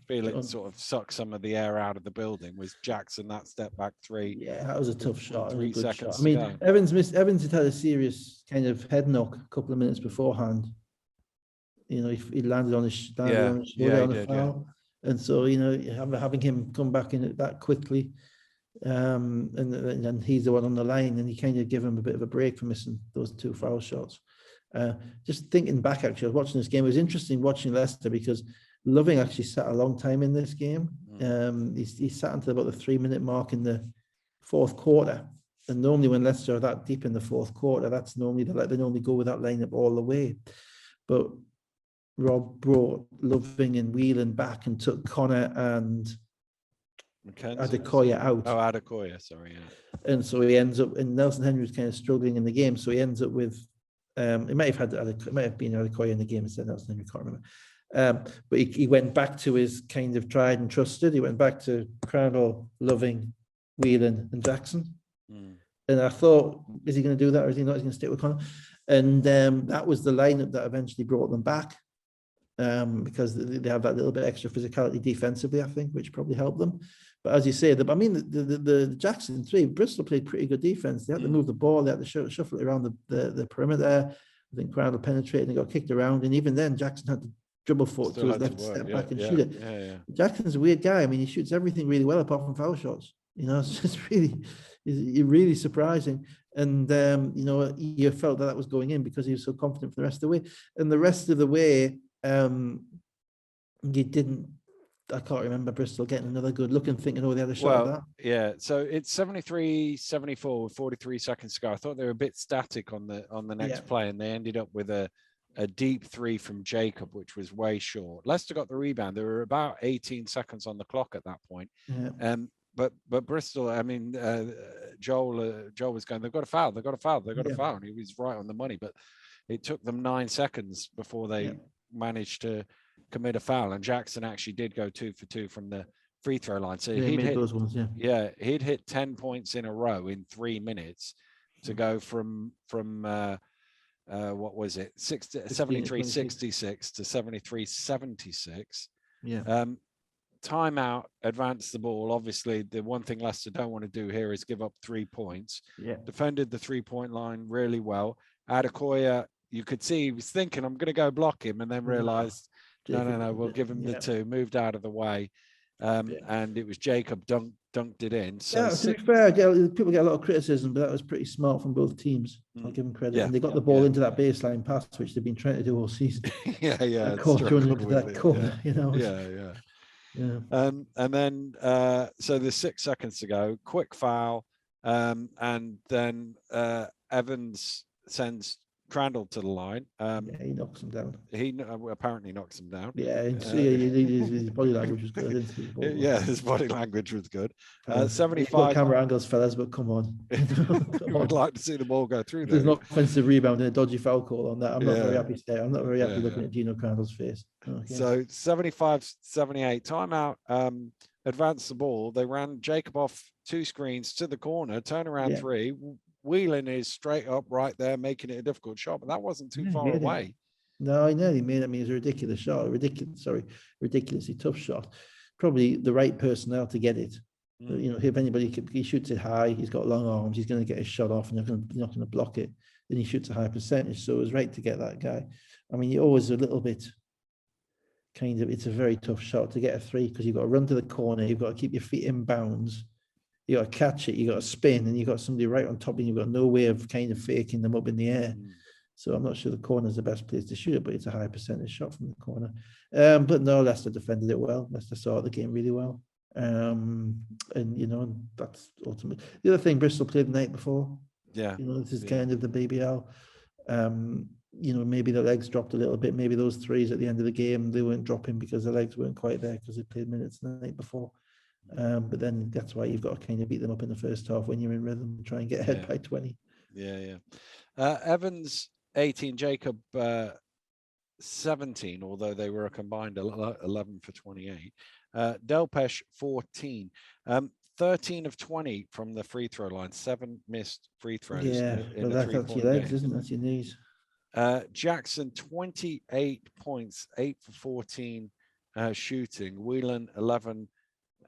feel it sort of suck some of the air out of the building, was Jackson, that step back 3. Yeah, that was a tough shot. 3 seconds. I mean, Evans had a serious kind of head knock a couple of minutes beforehand. He landed on his shoulder on the foul. And so, having him come back in it that quickly, And he's the one on the line, and he kind of gave him a bit of a break for missing those 2 foul shots. Just thinking back, actually, I was watching this game. It was interesting watching Leicester because Loving actually sat a long time in this game. He sat until about the 3-minute mark in the 4th quarter. And normally when Leicester are that deep in the 4th quarter, that's normally they normally go with that lineup all the way. But Rob brought Loving and Whelan back and took Connor and Adekoya out. Oh, Adekoya, sorry, yeah. And so he ends up, and Nelson Henry was kind of struggling in the game, so he ends up with, it might have been Adekoya in the game instead of Nelson Henry, can't remember. But he went back to his kind of tried and trusted. He went back to Crandall, Loving, Whelan, and Jackson. And I thought, is he going to do that, or is he not? He's going to stick with Connor. And that was the lineup that eventually brought them back, because they have that little bit extra physicality defensively, I think, which probably helped them. But as you say, the Jackson 3, Bristol played pretty good defense. They had to move the ball, they had to shuffle it around the perimeter. I think Crandall penetrated and got kicked around. And even then, Jackson had to dribble forward to his left, step back and shoot it. Jackson's a weird guy. I mean, he shoots everything really well apart from foul shots. You know, it's just really surprising. And, you know, you felt that was going in because he was so confident for the rest of the way. And the rest of the way, you didn't, I can't remember Bristol getting another good look and thinking, oh, they had a shot at that. Yeah, so it's 73-74 with 43 seconds to go. I thought they were a bit static on the next play, and they ended up with a deep 3 from Jacob, which was way short. Leicester got the rebound. There were about 18 seconds on the clock at that point. But Bristol, I mean, Joel was going, they've got a foul, and he was right on the money. But it took them 9 seconds before they managed to commit a foul, and Jackson actually did go 2 for 2 from the free throw line. So he'd hit those ones, he'd hit 10 points in a row in 3 minutes to go from what was it, 73-66 to 73-76. Timeout, advance the ball. Obviously, the one thing Leicester don't want to do here is give up 3 points. Defended the 3-point line really well. Adekoya, you could see he was thinking, I'm going to go block him, and then realized, no, we'll give him the 2, moved out of the way. And it was Jacob dunked it in. So to be fair, people get a lot of criticism, but that was pretty smart from both teams. I'll give them credit. And they got the ball into that baseline pass, which they've been trying to do all season. That corner, you know. And then so there's 6 seconds to go, quick foul, and then Evans sends Crandall to the line. He knocks him down. He apparently knocks him down. His body language was good. His body language was good. 75 camera angles, fellas, but come on. I would like to see the ball go through there. There's no offensive rebound and a dodgy foul call on that. I'm not very happy today. I'm not very happy looking at Gino Crandall's face. So 75-78 timeout. Advanced the ball. They ran Jacob off 2 screens to the corner, turnaround 3. Whelan is straight up right there, making it a difficult shot, but that wasn't too far away. No, I know he made it. I mean, it was a ridiculous shot, ridiculously tough shot. Probably the right personnel to get it. You know, if anybody, he shoots it high, he's got long arms, he's going to get his shot off, and you're not going to block it. Then he shoots a high percentage, so it was right to get that guy. I mean, you're always a little bit it's a very tough shot to get a 3 because you've got to run to the corner, you've got to keep your feet in bounds. You got to catch it, you got to spin, and you got somebody right on top, and you've got no way of kind of faking them up in the air. So I'm not sure the corner is the best place to shoot it, but it's a high percentage shot from the corner. But no, Leicester defended it well. Leicester saw the game really well. And you know, that's ultimately the other thing. Bristol played the night before. You know, this is kind of the BBL. You know, maybe the legs dropped a little bit. Maybe those 3s at the end of the game, they weren't dropping because the legs weren't quite there because they played minutes the night before. But then that's why you've got to kind of beat them up in the first half when you're in rhythm and try and get ahead by 20. Evans 18, Jacob 17, although they were a combined 11 for 28. Delpesh 14, 13 of 20 from the free throw line, 7 missed free throws. That's your legs, isn't it? That's your knees. Jackson 28 points, 8 for 14 shooting. Whelan 11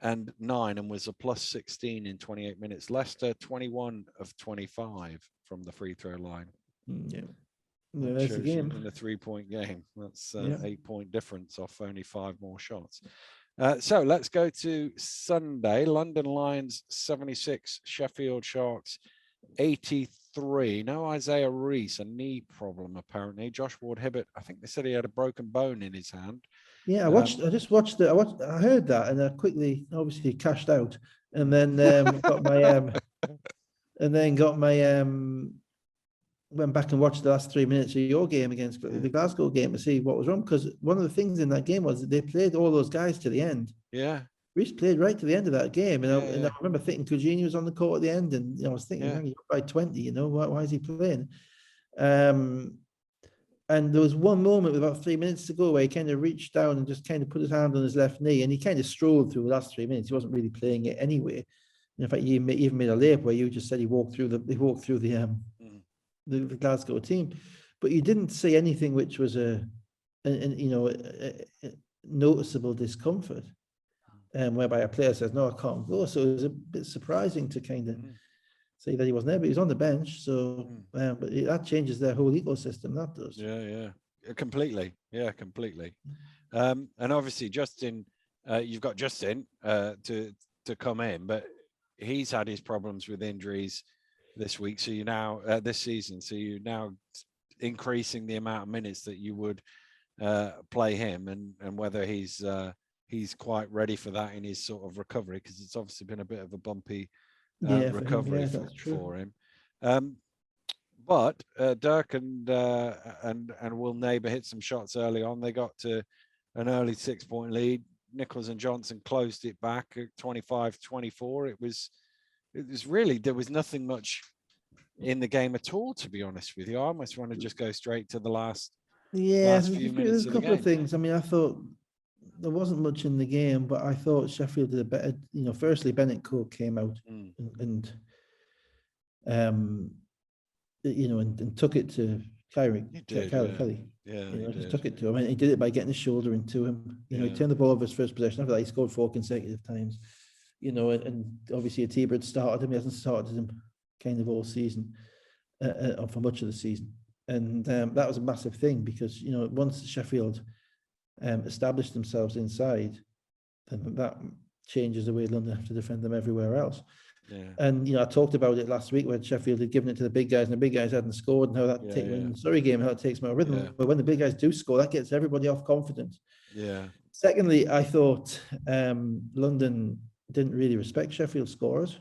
and 9 and was a plus 16 in 28 minutes. Leicester 21 of 25 from the free throw line. That's the game. In a 3-point game. That's 8-point difference off only 5 more shots. So let's go to Sunday. London Lions 76, Sheffield Sharks 83. No Isaiah Reese, a knee problem apparently. Josh Ward-Hibbert, I think they said he had a broken bone in his hand. Yeah, I just watched it. I heard that, and I quickly, obviously, cashed out, and then got my went back and watched the last 3 minutes of your game against the Glasgow game to see what was wrong. Because one of the things in that game was that they played all those guys to the end. Yeah. Reece played right to the end of that game. And I remember thinking Cugini was on the court at the end. And I was thinking, man, you're by 20, why is he playing? And there was one moment with about 3 minutes to go where he kind of reached down and just kind of put his hand on his left knee. And he kind of strolled through the last 3 minutes. He wasn't really playing it anyway. And in fact, he even made a layup where you just said he walked through the Glasgow team, but you didn't see anything which was a noticeable discomfort, whereby a player says, "No, I can't go." So it was a bit surprising to kind of say that he wasn't there, but he was on the bench. So, but that changes their whole ecosystem. That does. Yeah, completely. Yeah, completely. And obviously, Justin, you've got Justin to come in, but he's had his problems with injuries this week, so you now this season, so you're now increasing the amount of minutes that you would play him, and whether he's quite ready for that in his sort of recovery, because it's obviously been a bit of a bumpy recovery for him. But Dirk and Will Neighbour hit some shots early on. They got to an early 6-point lead. Nichols and Johnson closed it back at 25-24. It was really, there was nothing much in the game at all, to be honest with you. I almost want to just go straight to the last few minutes. There's a couple of things. I mean, I thought there wasn't much in the game, but I thought Sheffield did a better, firstly, Bennett Cook came out and took it to Kelly. Just took it to him. I mean, he did it by getting his shoulder into him. He turned the ball over his first possession. After that, he scored 4 consecutive times. And obviously Atiba had started him. He hasn't started him kind of all season, or for much of the season. And that was a massive thing because, once Sheffield established themselves inside, then that changes the way London have to defend them everywhere else. Yeah. And, I talked about it last week when Sheffield had given it to the big guys and the big guys hadn't scored, and how that in the Surrey game, how it takes more rhythm. Yeah. But when the big guys do score, that gets everybody off confidence. Yeah. Secondly, I thought London didn't really respect Sheffield scorers,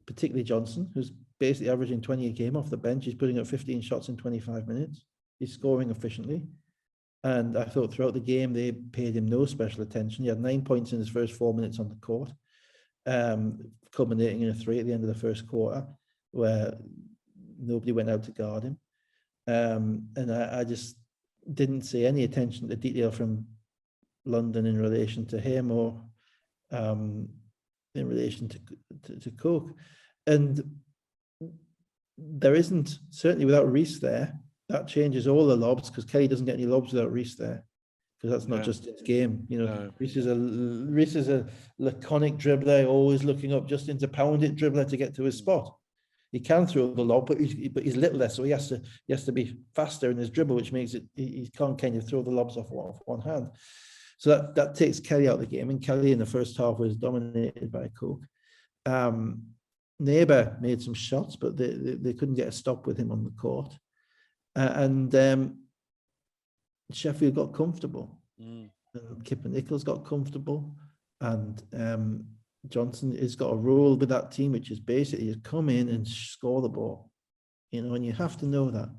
particularly Johnson, who's basically averaging 20 a game off the bench. He's putting up 15 shots in 25 minutes. He's scoring efficiently. And I thought throughout the game, they paid him no special attention. He had 9 points in his first 4 minutes on the court, culminating in a 3 at the end of the first quarter, where nobody went out to guard him. And I just didn't see any attention to detail from London in relation to him or in relation to Cook. And there isn't, certainly without Reece there, that changes all the lobs, because Kelly doesn't get any lobs without Reece there, because that's not just his game. Reece is a laconic dribbler, always looking up just into pound it dribbler to get to his spot. He can throw the lob, but he's littler, so he has to be faster in his dribble, which makes it he can't kind of throw the lobs off one hand. So that takes Kelly out of the game, and Kelly in the first half was dominated by Cook. Neighbour made some shots, but they couldn't get a stop with him on the court. And Sheffield got comfortable. And Kip and Nichols got comfortable. And Johnson has got a role with that team, which is basically just come in and score the ball. And you have to know that.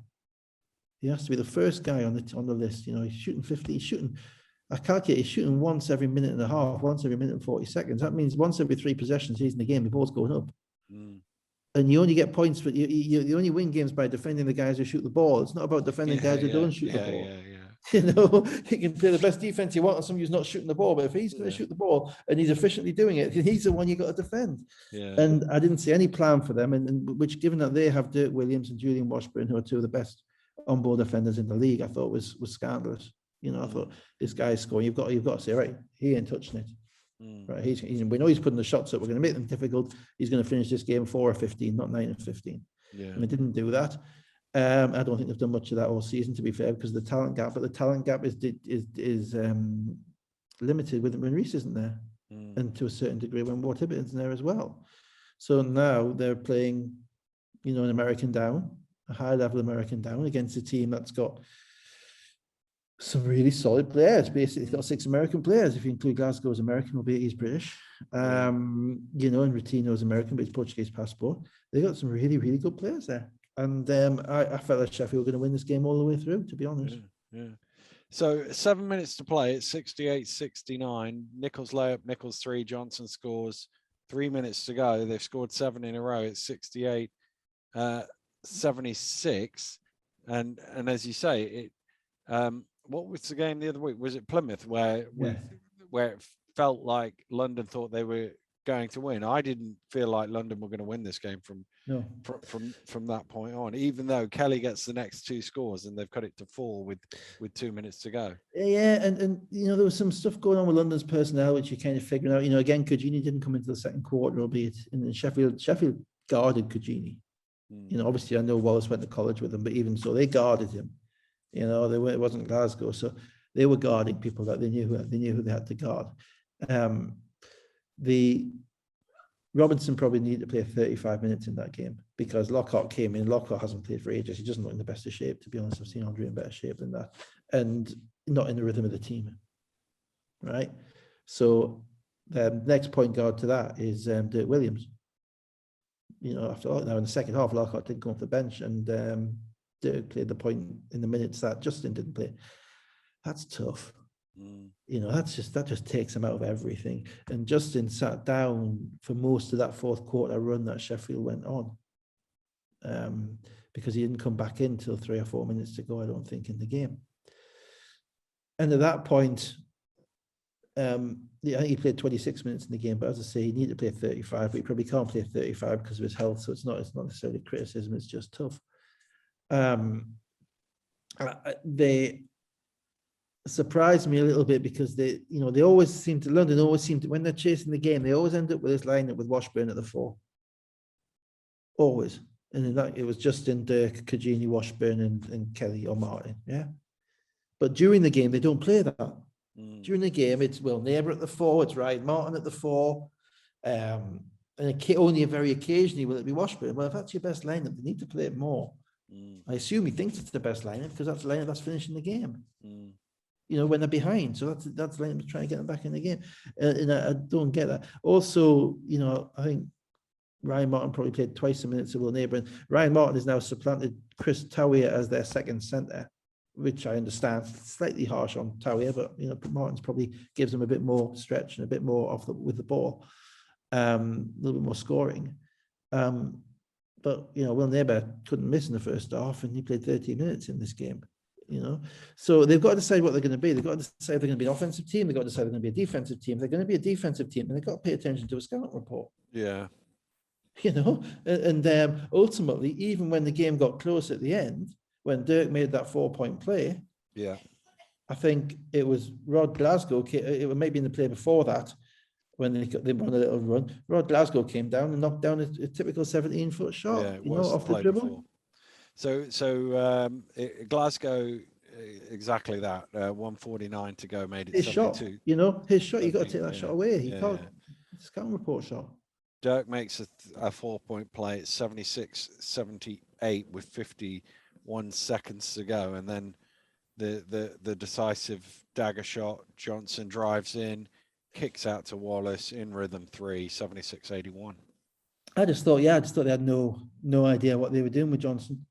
He has to be the first guy on the list. He's shooting 50, I calculate he's shooting once every minute and a half, once every minute and 40 seconds. That means once every 3 possessions he's in the game, the ball's going up. And you only get points, but you only win games by defending the guys who shoot the ball. It's not about defending guys who don't shoot the ball. You can play the best defense you want on somebody who's not shooting the ball, but if he's going to shoot the ball and he's efficiently doing it, he's the one you got to defend. And I didn't see any plan for them, and which, given that they have Dirk Williams and Julian Washburn, who are 2 of the best on-ball defenders in the league, I thought was scandalous. I thought, this guy's scoring. You've got to say, right, he ain't touching it. Right, we know he's putting the shots up. We're going to make them difficult. He's going to finish this game 4 or 15, not 9 or 15. And they didn't do that. I don't think they've done much of that all season, to be fair, because of the talent gap. But the talent gap is limited when Reece isn't there, and to a certain degree when Ward Hibberton's there as well. So now they're playing, an American down, a high level American down against a team that's got some really solid players. Basically, it's got 6 American players. If you include Glasgow as American, albeit he's British. And Routinho's American, but he's Portuguese passport. They got some really, really good players there. And I felt like Sheffield were going to win this game all the way through, to be honest. Yeah. So 7 minutes to play. It's 68-69. Nichols layup, Nichols 3, Johnson scores. 3 minutes to go. They've scored 7 in a row. It's 68-76. And as you say, it. What was the game the other week? Was it Plymouth where it felt like London thought they were going to win? I didn't feel like London were going to win this game from that point on, even though Kelly gets the next 2 scores and they've cut it to 4 with 2 minutes to go. Yeah, and there was some stuff going on with London's personnel which you kind of figuring out. Again, Cugini didn't come into the second quarter, albeit in Sheffield guarded Cugini. Obviously I know Wallace went to college with him, but even so, they guarded him. It wasn't Glasgow, so they were guarding people that they knew who they had to guard. The Robinson probably needed to play 35 minutes in that game because Lockhart came in. Lockhart hasn't played for ages. He doesn't look in the best of shape, to be honest. I've seen Andre in better shape than that, and not in the rhythm of the team. Right. So the next point guard to that is Dirk Williams. After now in the second half, Lockhart didn't come off the bench, and Dirk played the point in the minutes that Justin didn't play. That's tough. That just takes him out of everything. And Justin sat down for most of that fourth quarter run that Sheffield went on, because he didn't come back in till 3 or 4 minutes to go, I don't think, in the game. And at that point, I think he played 26 minutes in the game, but as I say, he needed to play 35, but he probably can't play 35 because of his health. So it's not necessarily criticism, it's just tough. They surprised me a little bit because London always seem to, when they're chasing the game, they always end up with this lineup with Washburn at the 4. Always. And in that, it was Justin, Dirk, Cugini, Washburn, and Kelly or Martin. Yeah. But during the game, they don't play that. During the game, it's Will Neighbour at the 4, it's Ryan Martin at the 4. And only very occasionally will it be Washburn. Well, if that's your best lineup, they need to play it more. I assume he thinks it's the best lineup because that's the lineup that's finishing the game. When they're behind. So that's the lineup to try and get them back in the game. And I don't get that. Also, I think Ryan Martin probably played twice a minute to Will Neighbour. And Ryan Martin has now supplanted Chris Tauia as their second centre, which I understand slightly harsh on Tauia, but Martin's probably gives them a bit more stretch and a bit more with the ball, a little bit more scoring. But Will Neighbour couldn't miss in the first half, and he played 30 minutes in this game. So they've got to decide what they're going to be. They've got to decide if they're going to be an offensive team. They've got to decide they're going to be a defensive team. If they're going to be a defensive team, and they've got to pay attention to a scouting report. Yeah. And ultimately, even when the game got close at the end, when Dirk made that 4-point play, I think it was Rod Glasgow. It was maybe in the play before that, when they won a little run. Rod Glasgow came down and knocked down a typical 17-foot shot, off the dribble. Before. So Glasgow, exactly that. 1:49 to go, made it his 72. Shot. His shot. You got to take that shot away. He can't. It's a scouting report shot. Dirk makes a 4-point play. It's 76-78 with 51 seconds to go, and then the decisive dagger shot. Johnson drives in, kicks out to Wallace in rhythm 3, 76-81. I just thought they had no idea what they were doing with Johnson.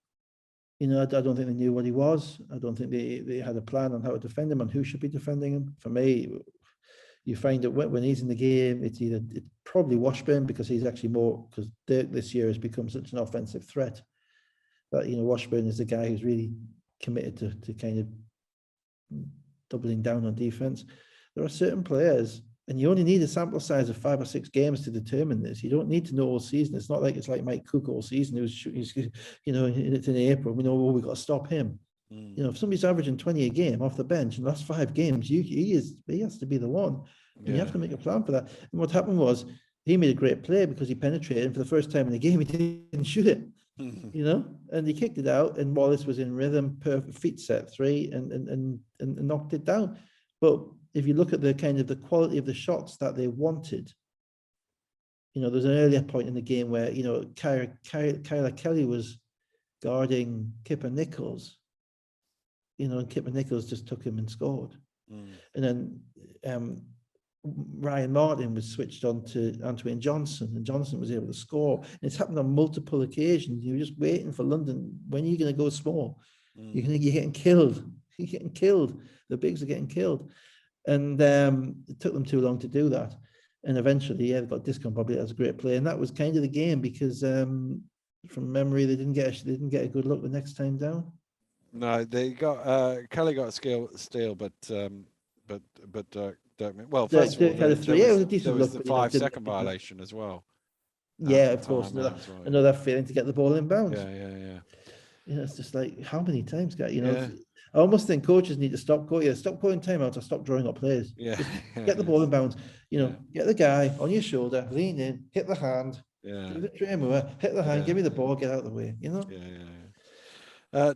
I don't think they knew what he was. I don't think they had a plan on how to defend him and who should be defending him. For me, you find that when he's in the game, it's probably Washburn, because he's actually more, because Dirk this year has become such an offensive threat that, Washburn is the guy who's really committed to kind of doubling down on defense. There are certain players, and you only need a sample size of 5 or 6 games to determine this. You don't need to know all season. It's not like it's like Mike Cook all season. It's in April. We know, we've got to stop him. If somebody's averaging 20 a game off the bench in the last 5 games, he has to be the one. And you have to make a plan for that. And what happened was, he made a great play because he penetrated, and for the first time in the game, he didn't shoot it. And he kicked it out, and Wallace was in rhythm, perfect feet set 3, and knocked it down. But if you look at the kind of the quality of the shots that they wanted, there's an earlier point in the game where, Kyler Kelly was guarding Kipper Nichols, and Kipper Nichols just took him and scored. And then Ryan Martin was switched on to Antoine Johnson, and Johnson was able to score. And it's happened on multiple occasions. You're just waiting for London. When are you going to go small? You're getting killed. You're getting killed. The bigs are getting killed. And it took them too long to do that. And eventually, they got discount probably as a great play. And that was kind of the game, because from memory, they didn't get a good look the next time down. No, they got Kelly got a steal, but well, first of all, there was the 5-second violation as well. Yeah, of course. Another failing to get the ball in bounds. Yeah. It's just like, how many times, guys? I almost think coaches need to stop calling timeouts or stop drawing up plays. Yeah. Get the ball in bounds. Get the guy on your shoulder, lean in, hit the hand. Yeah. Do the tray mover, hit the hand, give me the ball, get out of the way. Yeah.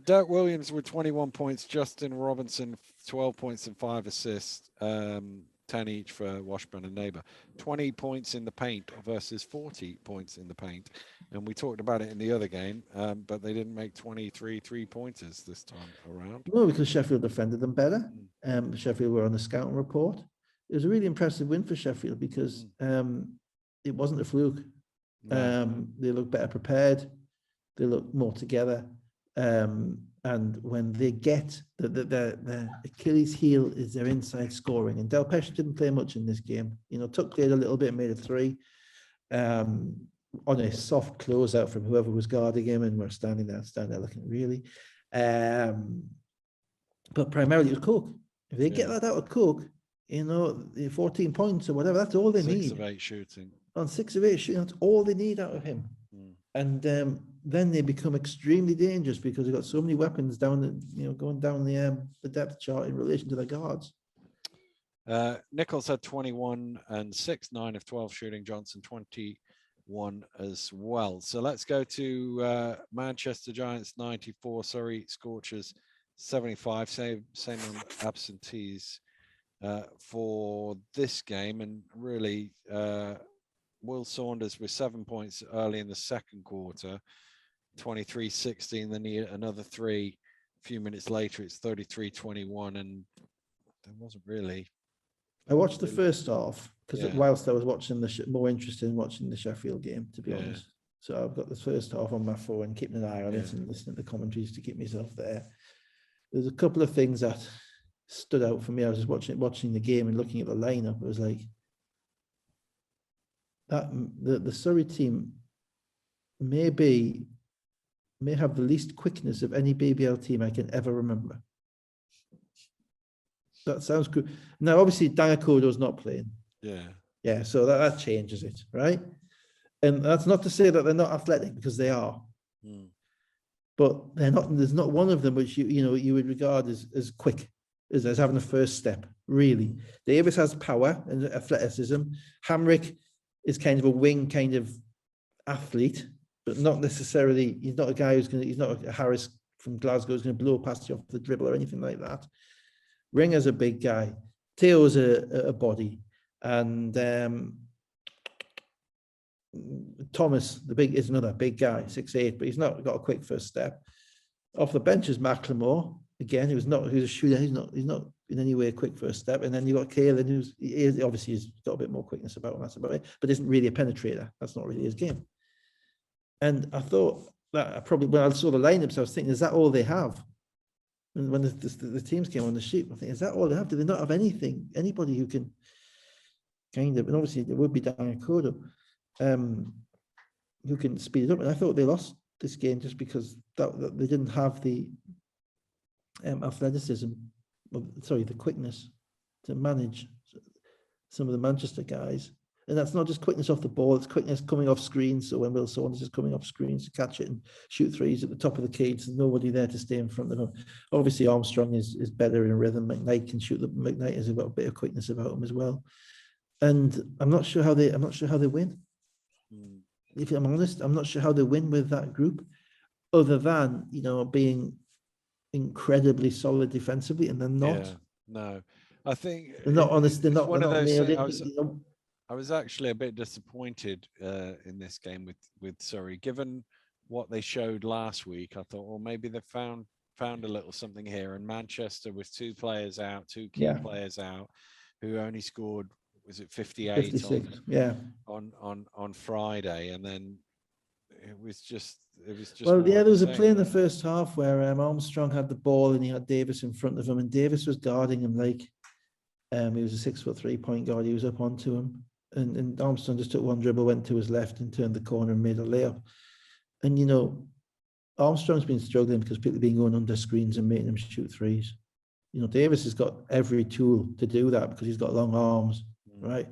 Dirk Williams with 21 points, Justin Robinson 12 points and 5 assists, 10 each for Washburn and Neighbour. 20 points in the paint versus 40 points in the paint. And we talked about it in the other game, but they didn't make 23 three-pointers this time around. No, because Sheffield defended them better. Sheffield were on the scouting report. It was a really impressive win for Sheffield, because it wasn't a fluke. No. They looked better prepared. They looked more together. And when they get the Achilles heel is their inside scoring, and Del Pesce didn't play much in this game. Tuck played a little bit, made a 3 on a soft closeout from whoever was guarding him, and we're standing there looking really. But primarily it was Cook. If they get that out of Cook, the 14 points or whatever, that's all they need. 6 of 8 shooting. On 6 of 8 shooting, that's all they need out of him. And then they become extremely dangerous, because they've got so many weapons down going down the depth chart in relation to their guards. Nichols had 21 and 6, 9 of 12 shooting. Johnson 21 as well. So let's go to Manchester Giants 94, Surrey Scorchers 75. Same on absentees for this game, and really. Will Saunders with 7 points early in the second quarter, 23-16, then he another 3 a few minutes later. It's 33-21, and there wasn't really. I watched the first half, because whilst I was watching more interested in watching the Sheffield game, to be honest. So I've got the first half on my phone, keeping an eye on it and listening to the commentaries to keep myself there. There's a couple of things that stood out for me. I was just watching the game and looking at the lineup. It was like, that the Surrey team may have the least quickness of any BBL team I can ever remember. That sounds good. Now, obviously, Diakodo's not playing. Yeah. So that changes it, right? And that's not to say that they're not athletic, because they are. But they're not. There's not one of them which you would regard as quick, as having a first step. Really, Davis has power and athleticism. Hamrick is kind of a wing kind of athlete, but not necessarily, he's not a guy he's not a Harris from Glasgow who's going to blow past you off the dribble or anything like that. Ringer's a big guy. Teo's a body. And Thomas, is another big guy, 6'8", but he's not got a quick first step. Off the bench is McLemore, again, who's a shooter, he's not in any way a quick first step. And then you've got Kalen, who's obviously he's got a bit more quickness about him, that's about it, but isn't really a penetrator. That's not really his game. And I thought that when I saw the lineups, I was thinking, is that all they have? And when the teams came on the sheet, I think, is that all they have? Do they not have anybody who can kind of, and obviously there would be Diakodo, who can speed it up. And I thought they lost this game just because that they didn't have the athleticism, the quickness to manage some of the Manchester guys. And that's not just quickness off the ball, it's quickness coming off screens. So when Will Saunders is coming off screens to catch it and shoot threes at the top of the cage, there's nobody there to stay in front of him. Obviously Armstrong is better in rhythm. McKnight can shoot. McKnight has got a bit of quickness about him as well. And I'm not sure how they win. If I'm honest, I'm not sure how they win with that group, other than being incredibly solid defensively, and they're not. Yeah, no. I think they're not honest. They're it's not. one They're of not those nailed things. in. I was actually a bit disappointed in this game with Surrey, given what they showed last week. I thought, well, maybe they found a little something here. And Manchester with two players out, two key players out, who only scored, was it 58 on Friday, and then it was just well, more yeah, of there the was a same. play in the first half where Armstrong had the ball and he had Davis in front of him, and Davis was guarding him like he was a 6'3" point guard. He was up onto him, and Armstrong just took one dribble, went to his left, and turned the corner and made a layup. And Armstrong's been struggling because people have been going under screens and making him shoot threes. Davis has got every tool to do that because he's got long arms, right?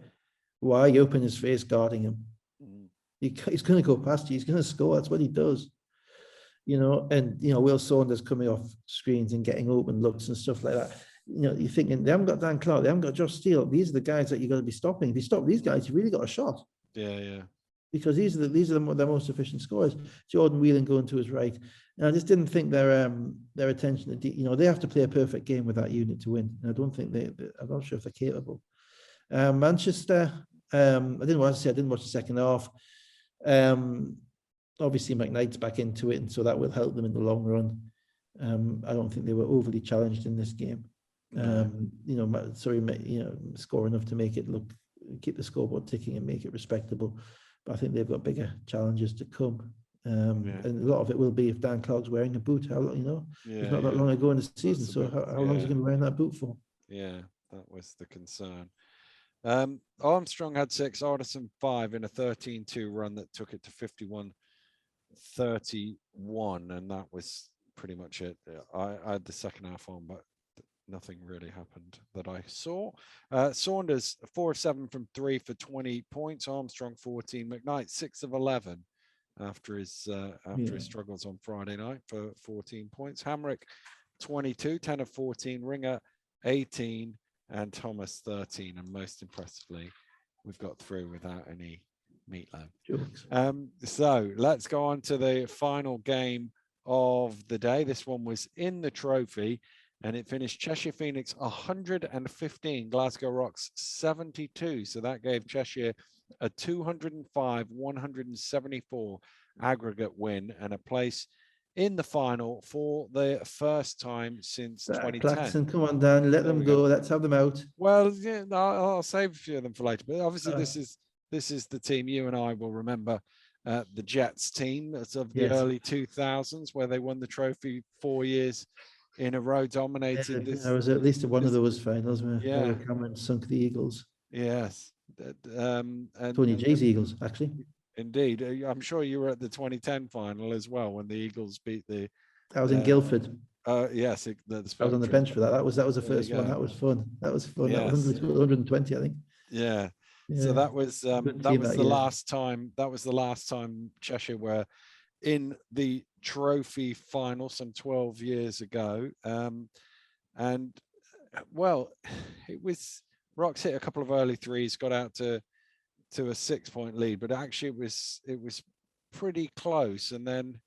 Why open his face guarding him? He's going to go past you. He's going to score. That's what he does. And Will Saunders coming off screens and getting open looks and stuff like that. You're thinking they haven't got Dan Clark, they haven't got Josh Steele. These are the guys that you're going to be stopping. If you stop these guys, you've really got a shot. Yeah. Because these are the most efficient scorers. Jordan Whelan going to his right. And I just didn't think their attention to they have to play a perfect game with that unit to win. And I don't think I'm not sure if they're capable. Manchester, I didn't watch the second half. Obviously McKnight's back into it, and so that will help them in the long run. I don't think they were overly challenged in this game. Score enough to make it keep the scoreboard ticking and make it respectable. But I think they've got bigger challenges to come. And a lot of it will be if Dan Clark's wearing a boot. It's not that long ago in the season. So how long is he going to be wearing that boot for? Yeah, that was the concern. Armstrong had 6, Alderson 5 in a 13-2 run that took it to 51-31, and that was pretty much it. I had the second half on, but nothing really happened that I saw. Saunders 4 of 7 from 3 for 20 points. Armstrong 14. McKnight 6 of 11 after his struggles on Friday night for 14 points. Hamrick 22, 10 of 14. Ringer 18, and Thomas 13. And most impressively, we've got through without any meatloaf. So let's go on to the final game of the day. This one was in the trophy, and it finished Cheshire Phoenix 115, Glasgow Rocks 72. So that gave Cheshire a 205-174 aggregate win and a place in the final for the first time since 2010. Claxton, come on, Dan, let them go. Let's have them out. Well, yeah, I'll save a few of them for later. But obviously, this is the team you and I will remember. The Jets team of the early 2000s, where they won the trophy 4 years in a row, dominated this. I was at least one of those finals where Cameron sunk the Eagles. Yes. And Tony G's Eagles, actually. Indeed. I'm sure you were at the 2010 final as well when the Eagles beat the... I was in Guildford. Yes. I was on the bench for that. That was the first one. That was fun. Yes. That was 120, I think. Yeah. So that was the last time. That was the last time Cheshire were in the trophy final some 12 years ago. And well, it was Rocks hit a couple of early threes, got out to a 6-point lead, but actually it was pretty close. And then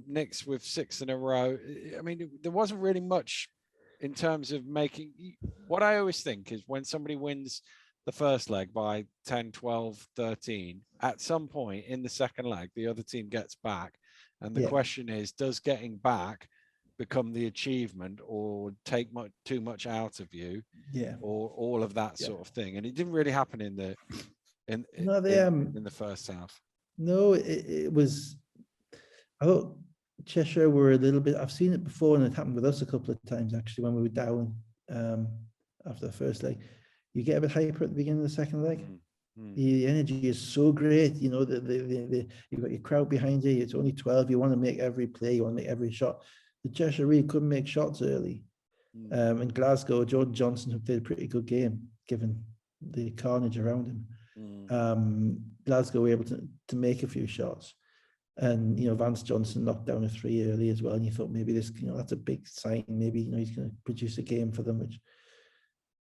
Knicks with 6 in a row. I mean, there wasn't really much in terms of making. What I always think is when somebody wins the first leg by 10, 12, 13, at some point in the second leg, the other team gets back. And the question is, does getting back become the achievement or take too much out of you? Or all of that sort of thing. And it didn't really happen in the first half. No, it was, I thought Cheshire were a little bit, I've seen it before, and it happened with us a couple of times actually when we were down after the first leg. You get a bit hyper at the beginning of the second leg. The energy is so great, you've got your crowd behind you. It's only 12. You want to make every play, you want to make every shot. The Cheshire really couldn't make shots early. In Glasgow, Jordan Johnson, who played a pretty good game given the carnage around him. Glasgow were able to make a few shots, and Vance Johnson knocked down a 3 early as well. And you thought maybe this, that's a big sign. Maybe he's going to produce a game for them,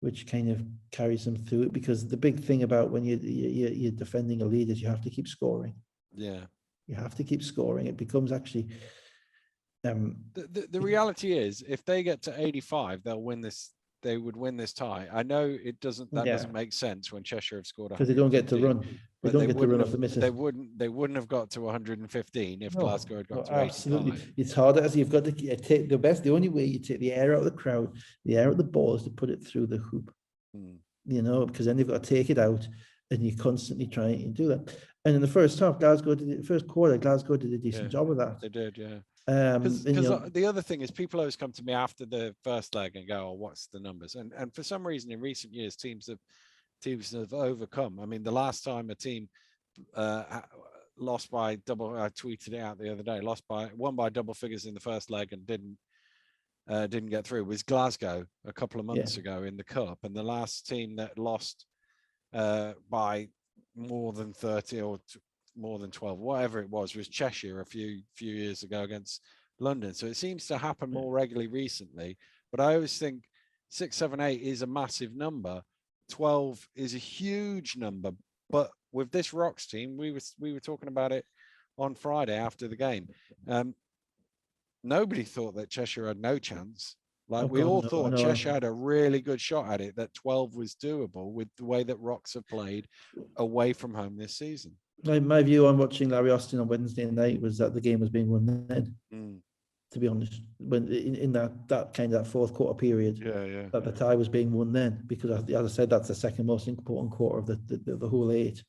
which kind of carries them through it, because the big thing about when you're defending a lead is you have to keep scoring. You have to keep scoring. It becomes actually the reality is if they get to 85, they'll win this they would win this tie. I know it doesn't. That doesn't make sense when Cheshire have scored because they don't get to run. They don't get to run off the misses. They wouldn't have got to 115 if Glasgow had got to 85. Absolutely, it's harder as you've got to take the best. The only way you take the air out of the crowd, the air out of the ball, is to put it through the hoop. You know, because then they've got to take it out, and you constantly try and do that. And in the first half, Glasgow did a decent job of that. They did, yeah. Because the other thing is, people always come to me after the first leg and go, "Oh, what's the numbers?" And for some reason, in recent years, teams have overcome. I mean, the last time a team lost by double, I tweeted it out the other day, won by double figures in the first leg and didn't get through, was Glasgow a couple of months ago in the cup. And the last team that lost by more than 30 or more than 12, whatever it was Cheshire a few years ago against London. So it seems to happen more regularly recently, but I always think 6, 7, 8 is a massive number. 12 is a huge number, but with this Rocks team, we were talking about it on Friday after the game. Nobody thought that Cheshire had no chance. We all thought Cheshire had a really good shot at it, that 12 was doable with the way that Rocks have played away from home this season. My view on watching Larry Austin on Wednesday night was that the game was being won then. To be honest, when in that kind of fourth quarter period, that the tie was being won then, because as I said, that's the second most important quarter of the whole 8.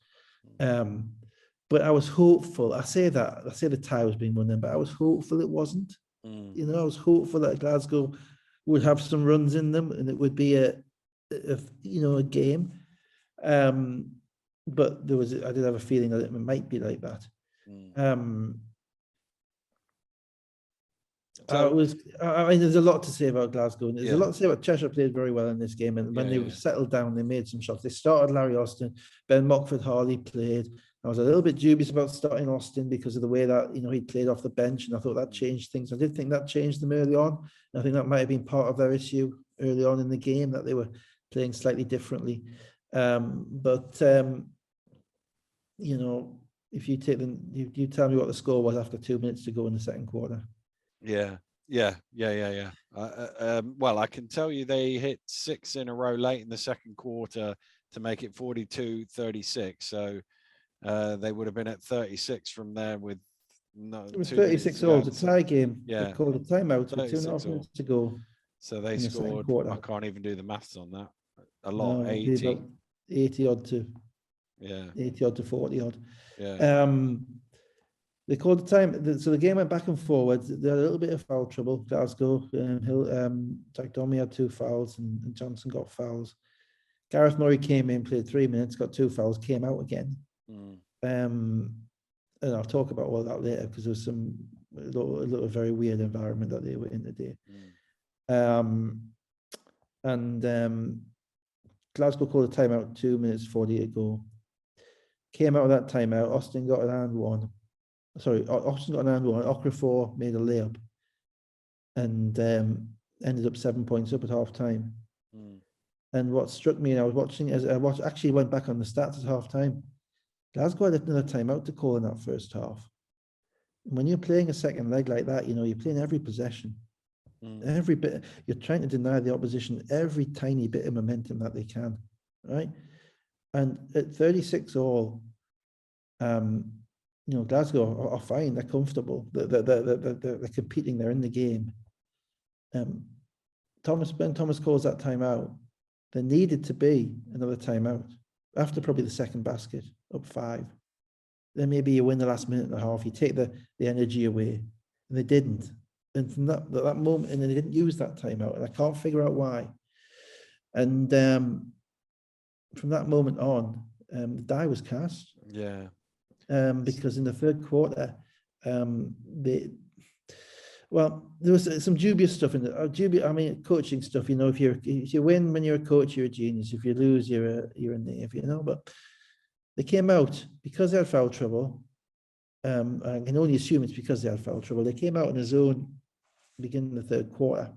But I was hopeful. I say the tie was being won then, but I was hopeful it wasn't. You know, I was hopeful that Glasgow would have some runs in them and it would be a game. But I did have a feeling that it might be like that. There's a lot to say about Glasgow, and there's a lot to say about Cheshire. Played very well in this game, and when they settled down, they made some shots. They started Larry Austin, Ben Mockford-Harley played. I was a little bit dubious about starting Austin because of the way that he played off the bench, and I thought that changed things. I did think that changed them early on. And I think that might have been part of their issue early on in the game, that they were playing slightly differently. If you take them, you tell me what the score was after 2 minutes to go in the second quarter. Yeah. Well, I can tell you they hit 6 in a row late in the second quarter to make it 42-36. So they would have been at 36 from there with it was 36 all. It's a tie game. Yeah, they called a timeout with 2.5 minutes to go. So they scored. I can't even do the maths on that. A lot, no, 80 odd to 80 odd to 40 odd. Yeah. They called the time, so the game went back and forward. They had a little bit of foul trouble. Glasgow, Jack Domi had 2 fouls, and Johnson got fouls. Gareth Murray came in, played 3 minutes, got 2 fouls, came out again. And I'll talk about all that later, because there was a little very weird environment that they were in today. Glasgow called a timeout, 2 minutes 40 to go. Came out of that timeout. Austin got an and one. Austin got an and one. Okafor made a layup and ended up 7 points up at half time. And what struck me, and I was watching, actually went back on the stats at half time. Glasgow had another timeout to call in that first half. And when you're playing a second leg like that, you're playing every possession. Every bit, you're trying to deny the opposition every tiny bit of momentum that they can, right? And at 36 all, Glasgow are fine. They're comfortable. They're competing. They're in the game. Ben Thomas calls that timeout. There needed to be another timeout after probably the second basket, up 5. Then maybe you win the last minute and a half. You take the energy away, and they didn't. And from that moment, and they didn't use that timeout, and I can't figure out why. And from that moment on, the die was cast. Yeah. Because in the third quarter, there was some dubious stuff in the coaching stuff. If you win when you're a coach, you're a genius. If you lose, you're a knave. But they came out because they had foul trouble. I can only assume it's because they had foul trouble. They came out in a zone beginning the third quarter.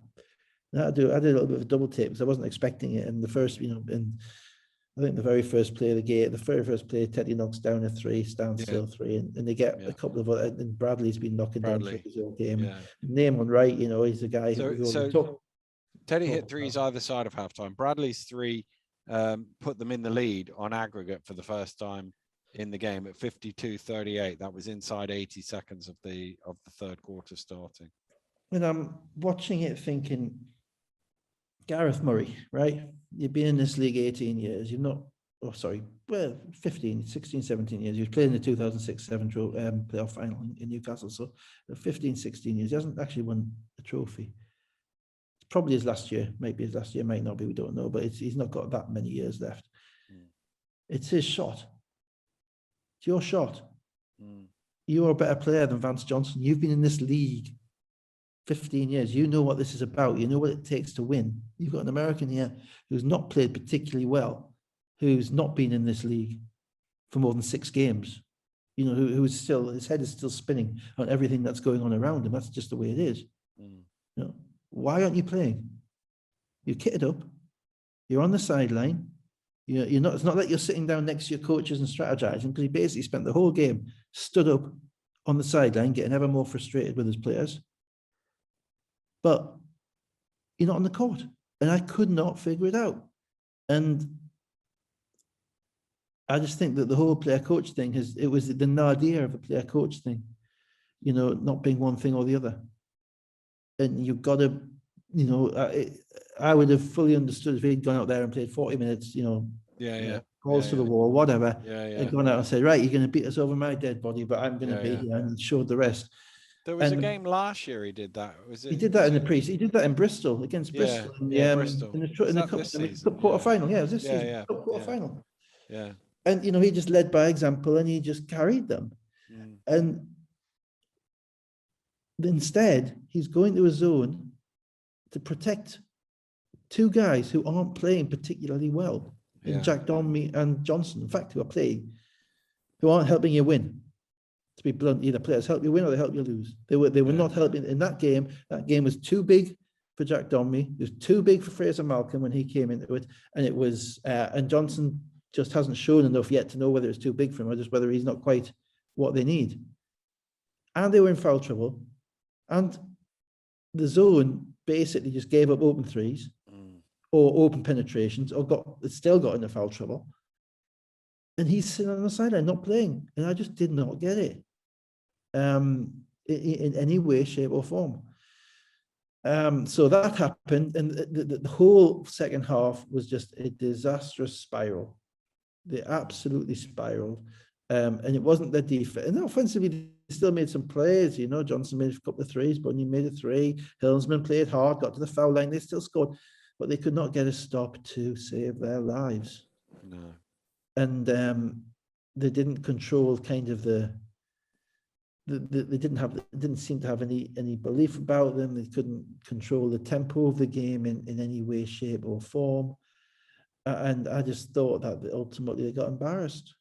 And I did a little bit of a double take because I wasn't expecting it. And the first, I think the very first play of the game, Teddy knocks down a 3, stands still 3, and they get a couple of other, and Bradley's been knocking down threes all game. Name on right, he's the guy who took. Teddy hit threes either side of halftime. Bradley's three put them in the lead on aggregate for the first time in the game at 52-38. That was inside 80 seconds of the third quarter starting. And I'm watching it thinking, Gareth Murray, right? You've been in this league 18 years. You've not, 15, 16, 17 years. You've played in the 2006-7 playoff final in Newcastle. So 15, 16 years. He hasn't actually won a trophy. It's probably his last year. Maybe his last year, might not be. We don't know. But he's not got that many years left. It's his shot. It's your shot. You're a better player than Vance Johnson. You've been in this league 15 years. You know what this is about. You know what it takes to win. You've got an American here who's not played particularly well, who's not been in this league for more than 6 games, you know, who's still, his head is still spinning on everything that's going on around him. That's just the way it is. You know, why aren't you playing? You're kitted up. You're on the sideline. You're not, it's not like you're sitting down next to your coaches and strategizing, because he basically spent the whole game stood up on the sideline, getting ever more frustrated with his players. But you're not on the court. And I could not figure it out. And I just think that the whole player-coach thing it was the nadir of the player-coach thing, you know, not being one thing or the other. And you've got to, you know, I would have fully understood if he'd gone out there and played 40 minutes, you know, balls to the wall, whatever. They'd gone out and said, right, you're going to beat us over my dead body, but I'm going to be here, and showed the rest. There was a game last year he did that. He did that in the pre-season. He did that in Bristol, against Bristol. Bristol. In the cup quarter-final. Yeah, it was this season. Cup quarter-final. Yeah. And, you know, he just led by example, and he just carried them. And instead, he's going to a zone to protect 2 guys who aren't playing particularly well, in Jack Donmy and Johnson, in fact, who aren't helping you win. To be blunt, either players help you win or they help you lose. They were not helping in that game. That game was too big for Jack Donmy. It was too big for Fraser Malcolm when he came into it, and it was and Johnson just hasn't shown enough yet to know whether it's too big for him or just whether he's not quite what they need. And they were in foul trouble, and the zone basically just gave up open threes or open penetrations, or still got into foul trouble. And he's sitting on the sideline not playing, and I just did not get it in any way, shape, or form. So that happened, and the whole second half was just a disastrous spiral. They absolutely spiraled, and it wasn't their defense. And offensively, they still made some plays. You know, Johnson made a couple of threes, Bunny made a 3. Hillsman played hard, got to the foul line. They still scored, but they could not get a stop to save their lives. No. And they didn't control kind of they didn't seem to have any belief about them. They couldn't control the tempo of the game in any way, shape, or form. And I just thought that ultimately they got embarrassed.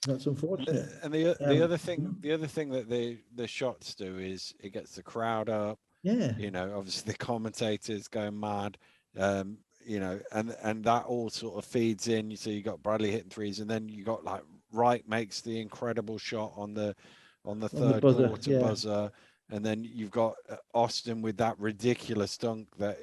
That's unfortunate. And the other thing that the shots do is it gets the crowd up. Yeah. You know, obviously the commentators going mad. You know, and that all sort of feeds in. So you got Bradley hitting threes, and then you got like Wright makes the incredible shot on the third quarter buzzer, and then you've got Austin with that ridiculous dunk that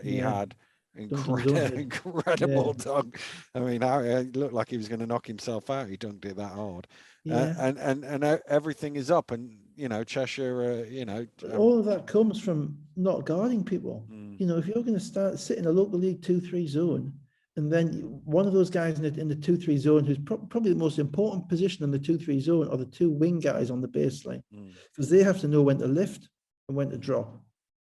he had. Incredible dunk. I mean, it looked like he was going to knock himself out. He dunked it that hard. And everything is up, and you know, Cheshire, you know, all of that comes from not guarding people. You know, if you're going to start sitting in a local league 2-3 zone, and then one of those guys in the 2-3 zone, who's probably the most important position in the 2-3 zone, are the 2 wing guys on the baseline, because they have to know when to lift and when to drop,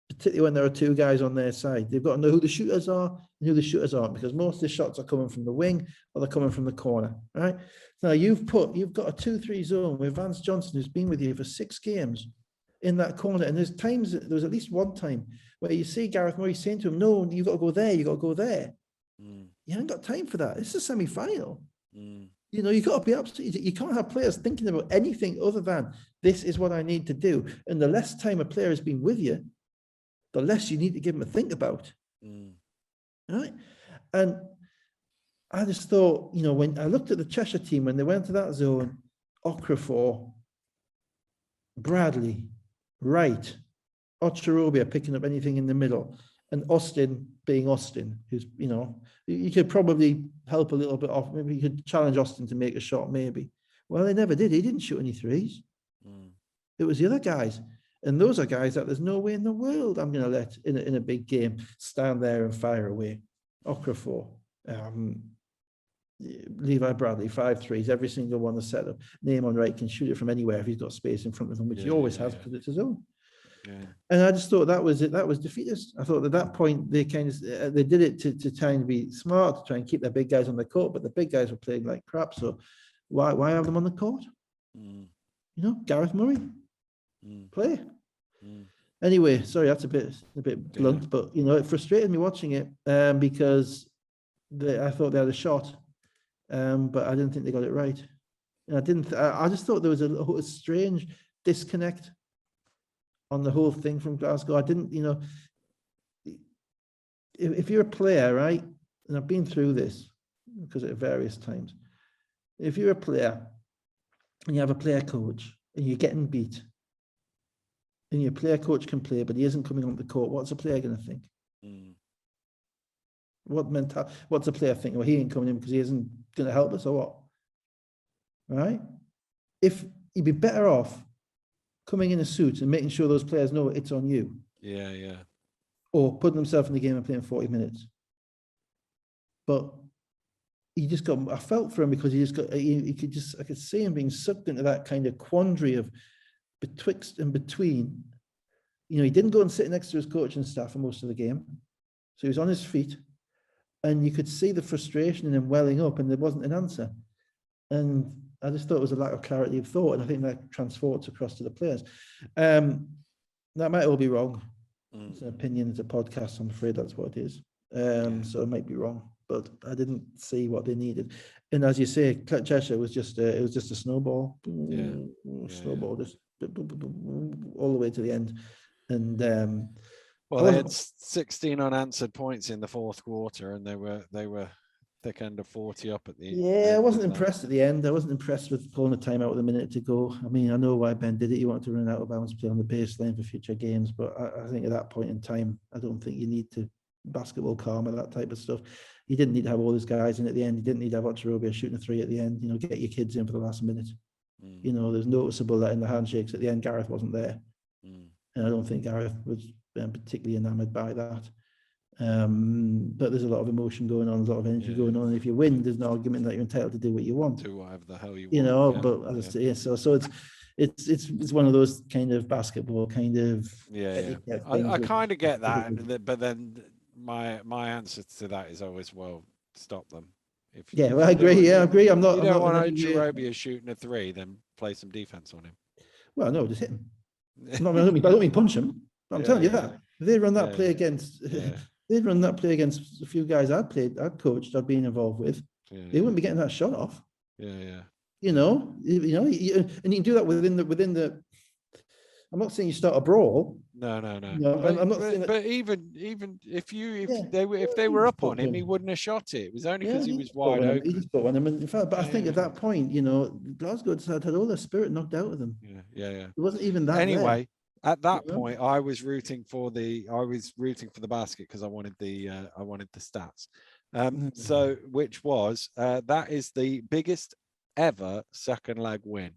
particularly when there are 2 guys on their side. They've got to know who the shooters are and who the shooters aren't, because most of the shots are coming from the wing or they're coming from the corner, right? Now you've got a 2-3 zone with Vance Johnson, who's been with you for 6 games in that corner. And there's at least one time where you see Gareth Murray saying to him, no, you got to go there, you got to go there. You haven't got time for that. It's a semi-final. You know, you got to be absolutely, you can't have players thinking about anything other than this is what I need to do. And the less time a player has been with you, the less you need to give them a think about. Right? And I just thought, you know, when I looked at the Cheshire team, when they went to that zone, Okafor, Bradley, Wright, Ocherobia picking up anything in the middle, And Austin being Austin, who's, you know, you could probably help a little bit off. Maybe you could challenge Austin to make a shot, maybe. Well, they never did. He didn't shoot any threes. It was the other guys. And those are guys that there's no way in the world I'm going to let in a big game stand there and fire away. Okafor, Levi Bradley, 5 threes, every single one is set up. Name on right can shoot it from anywhere if he's got space in front of him, which he always has because it's his own. And I just thought that was it. That was defeatist. I thought at that point they kind of they did it to try and be smart, to try and keep their big guys on the court, but the big guys were playing like crap. So why have them on the court? You know, Gareth Murray, play. Anyway, sorry, that's a bit blunt, but you know, it frustrated me watching it because I thought they had a shot, but I didn't think they got it right. And I just thought there was a strange disconnect on the whole thing from Glasgow. I didn't, you know, if you're a player, right, and I've been through this because at various times, if you're a player and you have a player coach and you're getting beat and your player coach can play, but he isn't coming on the court, what's a player going to think? What's a player thinking? Well, he ain't coming in because he isn't going to help us or what? Right? If you'd be better off coming in a suit and making sure those players know it's on you. Or putting themselves in the game and playing 40 minutes. But I felt for him because I could see him being sucked into that kind of quandary of betwixt and between. You know, he didn't go and sit next to his coaching staff for most of the game. So he was on his feet and you could see the frustration in him welling up and there wasn't an answer. And I just thought it was a lack of clarity of thought, and I think that transports across to the players. That might all be wrong. It's an opinion, it's a podcast. I'm afraid that's what it is. So it might be wrong, but I didn't see what they needed. And as you say, Cheshire was just a snowball, snowball, just all the way to the end. And well, they had 16 unanswered points in the fourth quarter, and they were thick end of 40 up at the end. Yeah, I wasn't impressed at the end. I wasn't impressed with pulling a timeout with a minute to go. I mean, I know why Ben did it. He wanted to run out of bounds, play on the baseline for future games. But I think at that point in time, I don't think you need to basketball karma, that type of stuff. You didn't need to have all these guys in at the end. You didn't need to have Ocherobia shooting a 3 at the end. You know, get your kids in for the last minute. You know, there's noticeable that in the handshakes at the end, Gareth wasn't there. And I don't think Gareth was particularly enamored by that. But there's a lot of emotion going on, a lot of energy going on. And if you win, there's an argument that you're entitled to do what you want. Do whatever the hell you want. You know, but as I say, so it's one of those kind of basketball kind of. I kind of get that, but then my answer to that is always, well, stop them. If I agree. I agree. I'm not. You don't want Ocherobia shooting a 3, then play some defense on him. Well, no, just hit him. I don't mean punch him. I'm telling you that if they run that play against. They'd run that play against a few guys I'd coached, I'd been involved with. They wouldn't be getting that shot off. You know, and you can do that within the. I'm not saying you start a brawl. No. I'm not saying that, but even if they were up on him, he wouldn't have shot it. It was only because he was wide open. He just got one. But I think at that point, you know, Glasgow had all their spirit knocked out of them. It wasn't even that. Anyway. There. At that point, I was rooting for the basket because I wanted the stats. So which was that is the biggest ever second leg win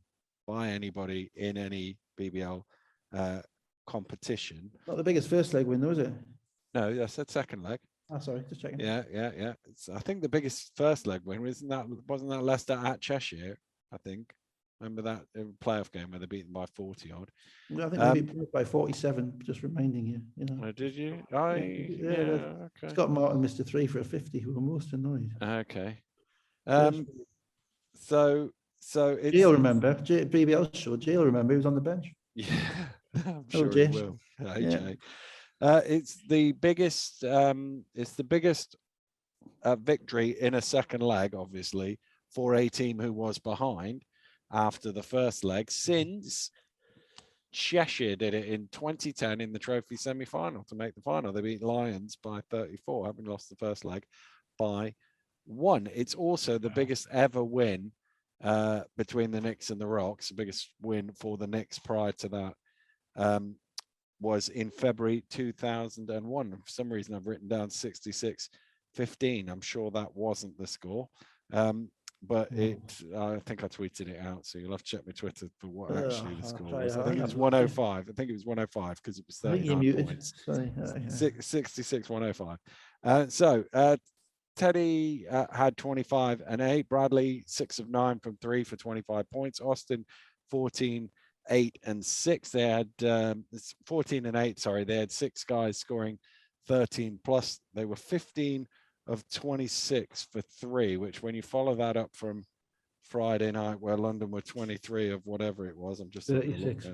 by anybody in any BBL competition. Not the biggest first leg win, though, is it? No, I said second leg. Oh, sorry, just checking. Yeah. I think the biggest first leg win wasn't that Leicester at Cheshire, I think. Remember that playoff game where they beat them by 40 odd? Well, I think they beat Plymouth by 47. Just reminding you, Oh, did you? Okay. Scott Martin missed a 3 for a 50. Who were most annoyed. Okay. So it's. Jay'll remember. BBL show. Jay'll remember. He was on the bench. Yeah, I'm sure he will. Hey, Jay. It's the biggest. It's the biggest victory in a second leg, obviously, for a team who was behind after the first leg since Cheshire did it in 2010 in the trophy semi-final to make the final. They beat Lions by 34, having lost the first leg by 1. It's also the biggest ever win between the Knicks and the Rocks, the biggest win for the Knicks prior to that. was in February 2001. For some reason, I've written down 66-15. I'm sure that wasn't the score. But I think I tweeted it out, so you'll have to check my Twitter for what actually the score was. I think it was 105. I think it was 105 because it was 39 points. 66-105. So Teddy had 25 and 8. Bradley 6 of 9 from 3 for 25 points. Austin 14, 8 and 6. They had 14 and 8. Sorry, they had 6 guys scoring 13 plus. They were 15 of 26 for 3, which when you follow that up from Friday night where London were 23 of whatever it was, I'm just 36.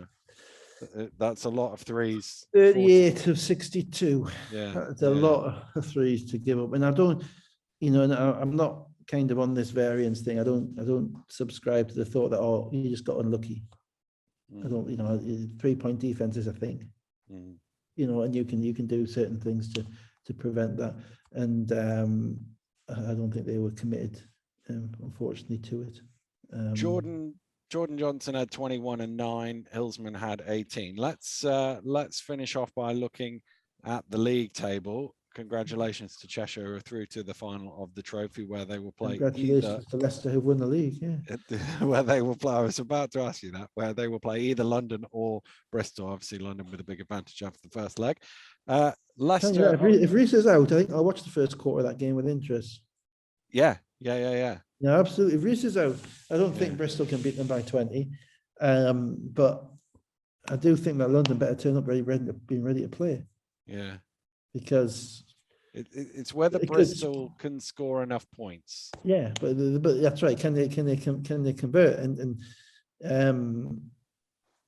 That's a lot of threes. 38 40. Of 62. Yeah, that's a lot of threes to give up. And I don't, and I'm not kind of on this variance thing. I don't subscribe to the thought that you just got unlucky. I don't, 3-point defense is a thing. And you can do certain things to prevent that. And I don't think they were committed, unfortunately, to it. Jordan Johnson had 21 and 9. Hillsman had 18. Let's finish off by looking at the league table. Congratulations to Cheshire, who are through to the final of the trophy, where they will play. Congratulations to Leicester, who won the league. Yeah, where they will play. I was about to ask you that. Where they will play either London or Bristol. Obviously, London with a big advantage after the first leg. Leicester. If Reece is out, I think I'll watch the first quarter of that game with interest. Yeah. Yeah, absolutely. If Reece is out, I don't think Bristol can beat them by 20. But I do think that London better turn up being ready to play. Yeah. Because it's whether Bristol can score enough points. Yeah, but that's right. Can they convert? And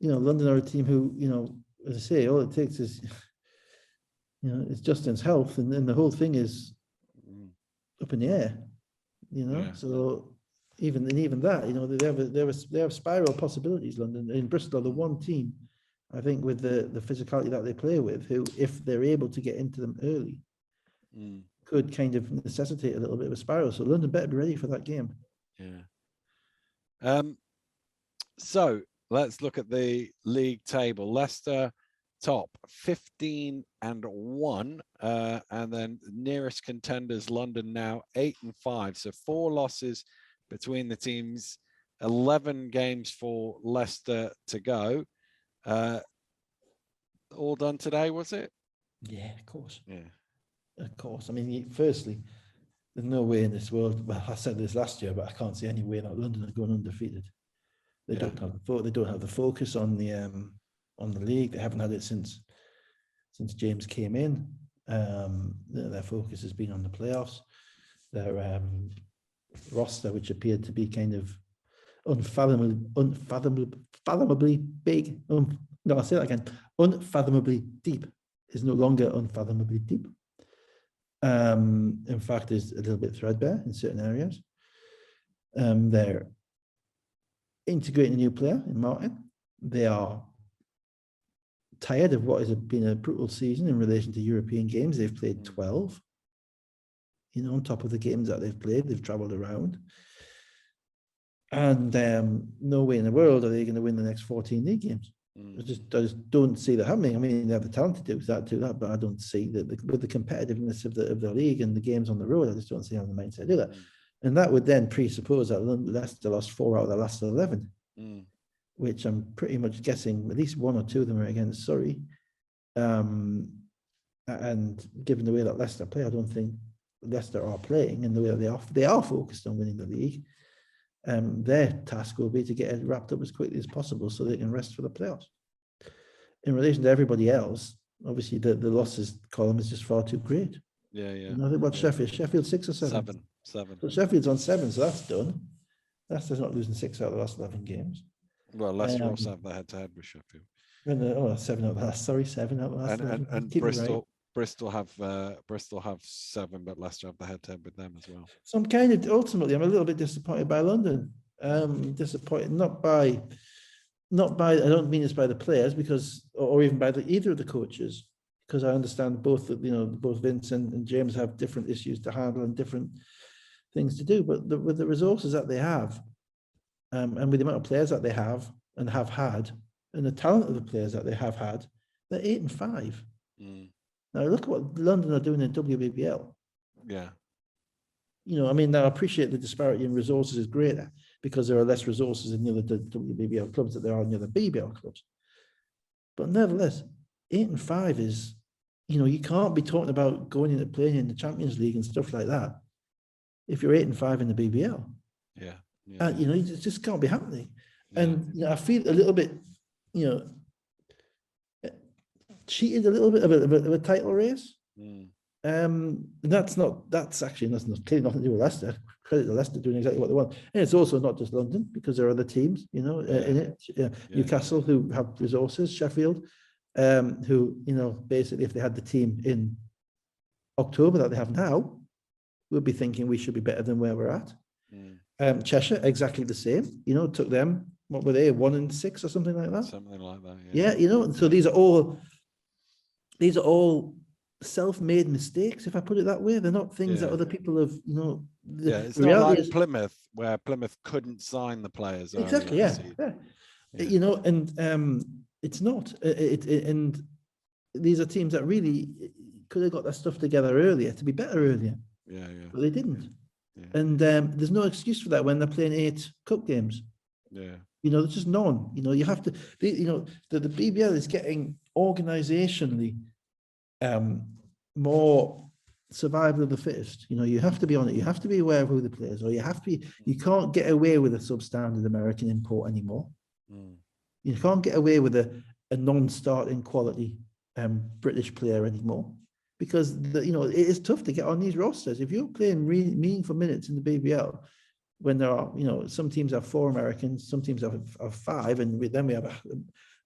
London are a team who, as I say, all it takes is it's Justin's health, and the whole thing is up in the air. So even that, they have spiral possibilities. London and Bristol are the one team, I think, with the physicality that they play with, who, if they're able to get into them early, could kind of necessitate a little bit of a spiral. So London better be ready for that game. Yeah. So let's look at the league table. Leicester top 15 and 1, and then nearest contenders London now 8 and 5. So 4 losses between the teams. 11 games for Leicester to go. All done today, was it? Yeah, of course. Yeah, of course. I mean, firstly, there's no way in this world. Well, I said this last year, but I can't see any way that London are going undefeated. They don't have the focus on the league. They haven't had it since James came in. Their focus has been on the playoffs. Their roster, which appeared to be kind of unfathomably big. I'll say that again. Unfathomably deep is no longer unfathomably deep. In fact, is a little bit threadbare in certain areas. They're integrating a new player in Martin. They are tired of what has been a brutal season in relation to European games. They've played 12. On top of the games that they've played, they've travelled around. And no way in the world are they going to win the next 14 league games. I just don't see that happening. I mean, they have the talent to do that, but I don't see that with the competitiveness of the league and the games on the road. I just don't see how the mindset to do that. And that would then presuppose that Leicester lost 4 out of the last 11, which I'm pretty much guessing at least 1 or 2 of them are against Surrey. And given the way that Leicester play, I don't think Leicester are playing in the way that they are focused on winning the league. Their task will be to get it wrapped up as quickly as possible so they can rest for the playoffs. In relation to everybody else, obviously the losses column is just far too great. Yeah. I think Sheffield 6 or 7? 7. So Sheffield's on 7, so that's done. Leicester's not losing 6 out of the last 11 games. Well, Leicester also have the head-to-head with Sheffield. 7 out of the last. Sorry, 7 out of the last. And Bristol have 7, but Leicester have the head-to-head with them as well. So I'm a little bit disappointed by London. Disappointed not by I don't mean this by the players or even by either of the coaches, because I understand both Vince and James have different issues to handle and different things to do. But with the resources that they have, and with the amount of players that they have and have had, and the talent of the players that they have had, They're 8-5. Mm. Now look at what London are doing in WBBL. Yeah. You know, I mean, now I appreciate the disparity in resources is greater because there are less resources in the other WBBL clubs that there are in the other BBL clubs. But nevertheless, 8-5 is, you know, you can't be talking about going into playing in the Champions League and stuff like that if you're 8-5 in the BBL. Yeah. You know, it just can't be happening. Yeah. And you know, I feel a little bit, you know, cheated a little bit of a title race. Mm. That's actually clearly nothing to do with Leicester. Credit to Leicester doing exactly what they want. And it's also not just London, because there are other teams, you know, in it. Newcastle, who have resources, Sheffield, who, you know, basically if they had the team in October that they have now, we'd be thinking we should be better than where we're at. Mm. Cheshire, exactly the same. You know, it took them, what were they, 1-6 or something like that? Something like that. Yeah, you know, so these are all self-made mistakes, if I put it that way. They're not things that other people have, you know. It's not like Plymouth, where Plymouth couldn't sign the players. Exactly, yeah. You know, and it's not. And these are teams that really could have got their stuff together earlier to be better earlier. But they didn't. And there's no excuse for that when they're playing 8 cup games. You know, there's just none. You know, you have to. You know, the BBL is getting organisationally more survival of the fittest. You know, you have to be on it. You have to be aware of who the players are. You can't get away with a substandard American import anymore. You can't get away with a non-starting quality British player anymore, because you know, it is tough to get on these rosters. If you're playing really meaningful minutes in the BBL, when there are, you know, some teams have 4 Americans, some teams have 5, and then we have a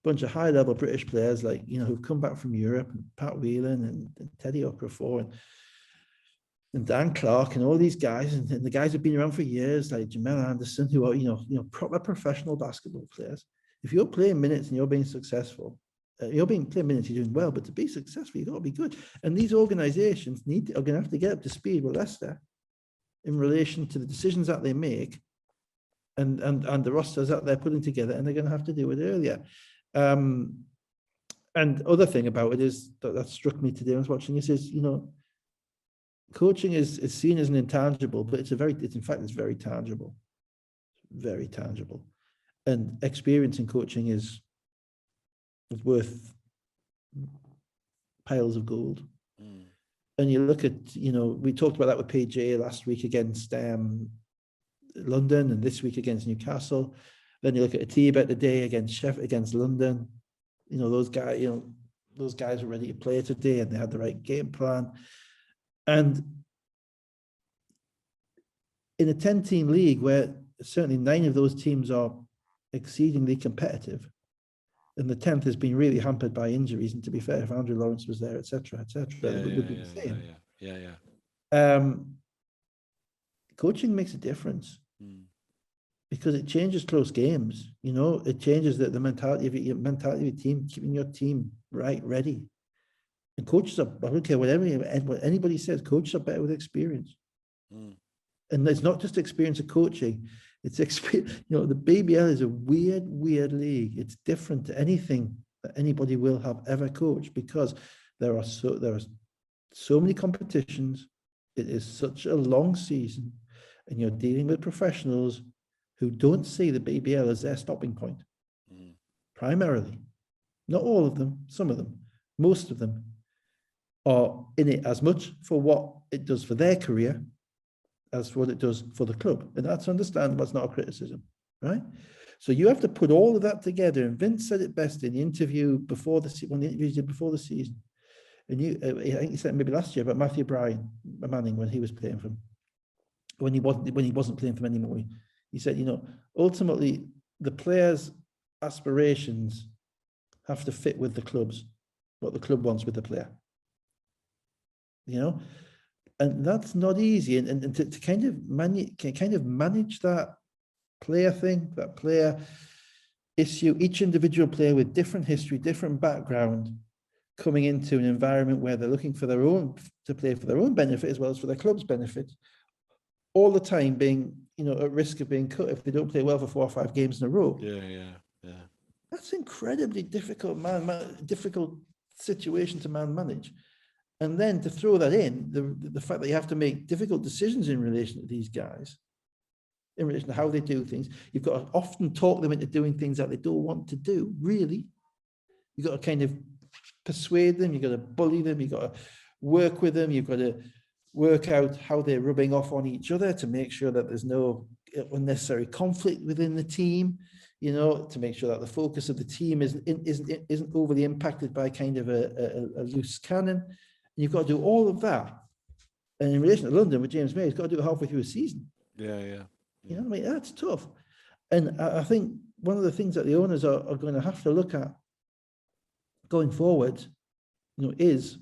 bunch of high-level British players, like, you know, who've come back from Europe, and Pat Whelan and Teddy Okafor and Dan Clark and all these guys, and the guys who've been around for years, like Jamel Anderson, who are, you know, proper professional basketball players. If you're playing minutes and you're being successful, playing minutes, you're doing well, but to be successful, you've got to be good. And these organizations are going to have to get up to speed with Leicester in relation to the decisions that they make and the rosters that they're putting together, and they're going to have to do it earlier. And other thing about it is that struck me today when I was watching this is, you know, coaching is seen as an intangible, but it's very tangible. Very tangible. And experience in coaching is worth piles of gold. And you look at, you know, we talked about that with PJ last week against London, and this week against Newcastle. Then you look at Atiba today against Sheffield, against London. You know, those guys were ready to play today, and they had the right game plan. And in a 10-team league where certainly 9 of those teams are exceedingly competitive, and the 10th has been really hampered by injuries, and to be fair, if Andrew Lawrence was there, etc., it would be the same. Coaching makes a difference because it changes close games. You know, it changes the mentality of your team, keeping your team ready. And coaches are, I don't care what anybody says, coaches are better with experience. And it's not just experience of coaching, it's experience. You know, the BBL is a weird league. It's different to anything that anybody will have ever coached, because there are so many competitions. It is such a long season, and you're dealing with professionals who don't see the BBL as their stopping point. Primarily, not all of them, some of them, most of them are in it as much for what it does for their career as what it does for the club. And that's understandable. It's not a criticism, right? So you have to put all of that together. And Vince said it best in the interview before the season. And I think he said maybe last year about Matthew Manning when he was playing for him, when he wasn't playing for him anymore. He said, you know, ultimately the players' aspirations have to fit with the club's, what the club wants with the player. You know, and that's not easy. And to kind of manage that player thing, that player issue, each individual player with different history, different background, coming into an environment where they're looking for to play for their own benefit as well as for their club's benefit, all the time being, you know, at risk of being cut if they don't play well for 4 or 5 games in a row. Yeah. That's incredibly difficult, man. Difficult situation to manage. And then to throw that in, the fact that you have to make difficult decisions in relation to these guys, in relation to how they do things. You've got to often talk them into doing things that they don't want to do, really. You've got to kind of persuade them, you've got to bully them, you've got to work with them, you've got to work out how they're rubbing off on each other to make sure that there's no unnecessary conflict within the team, you know, to make sure that the focus of the team isn't overly impacted by kind of a loose cannon. And you've got to do all of that. And in relation to London with James May, he's got to do it halfway through a season. Yeah. You know what I mean? That's tough. And I think one of the things that the owners are going to have to look at going forward, you know, is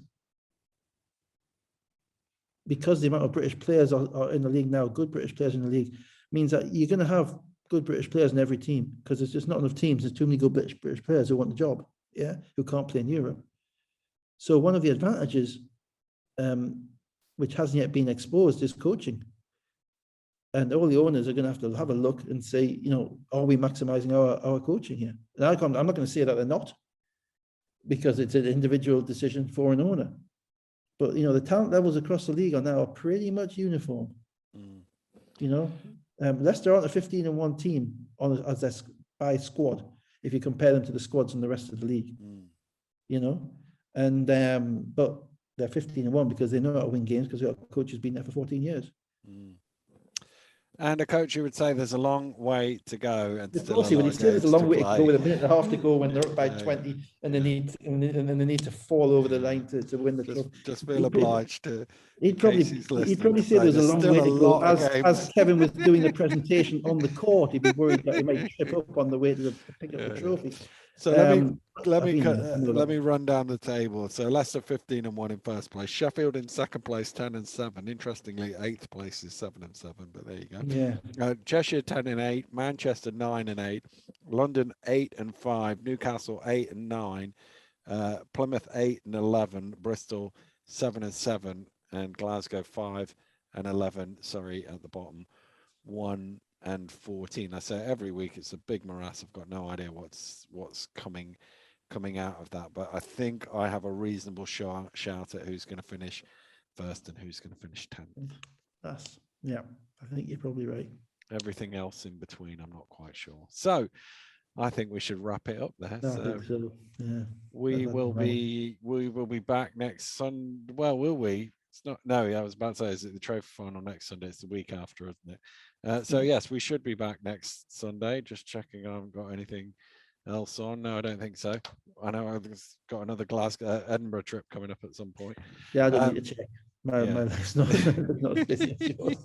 because the amount of British players are in the league now, good British players in the league, means that you're going to have good British players in every team because there's just not enough teams. There's too many good British players who want the job, yeah, who can't play in Europe. So one of the advantages, which hasn't yet been exposed, is coaching. And all the owners are going to have a look and say, you know, are we maximizing our coaching here? And I'm not going to say that they're not, because it's an individual decision for an owner. But, you know, the talent levels across the league are now pretty much uniform. You know, Leicester aren't a 15-1 team as their by squad, if you compare them to the squads in the rest of the league. You know, and but they're 15-1 because they know how to win games because their coach has been there for 14 years. And a coach who would say there's a long way to go. And of course, he would say there's a long way to go with a minute and a half to go when they're up by 20 and they need to fall over the line to win the club. Just feel obliged to. He'd probably say there's a long way to go. As Kevin was doing the presentation on the court, he'd be worried that he might trip up on the way to pick up the trophy. So let me run down the table. So Leicester 15-1 in first place, Sheffield in second place 10-7. Interestingly, 8th place is 7-7, but there you go. Yeah. Cheshire 10-8, Manchester 9-8, London 8-5, Newcastle 8-9, Plymouth 8-11, Bristol 7-7, and Glasgow 5-11. Surrey at the bottom 1-14. I say every week it's a big morass. I've got no idea what's coming out of that, but I think I have a reasonable shout at who's going to finish first and who's going to finish 10th. Yeah, I think you're probably right. Everything else in between, I'm not quite sure. So I think we should wrap it up there. I think so. Yeah. We will be back next Sunday. Well, will we? It's not. No, I was about to say, is it the trophy final next Sunday? It's the week after, isn't it? So yes, we should be back next Sunday. Just checking I haven't got anything else on. No, I don't think so. I know I've got another Glasgow, Edinburgh trip coming up at some point. Yeah, I don't need to check. My life's not as busy as yours.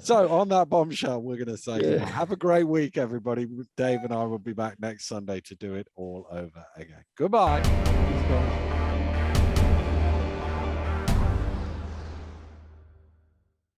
So on that bombshell, we're going to say have a great week, everybody. Dave and I will be back next Sunday to do it all over again. Goodbye.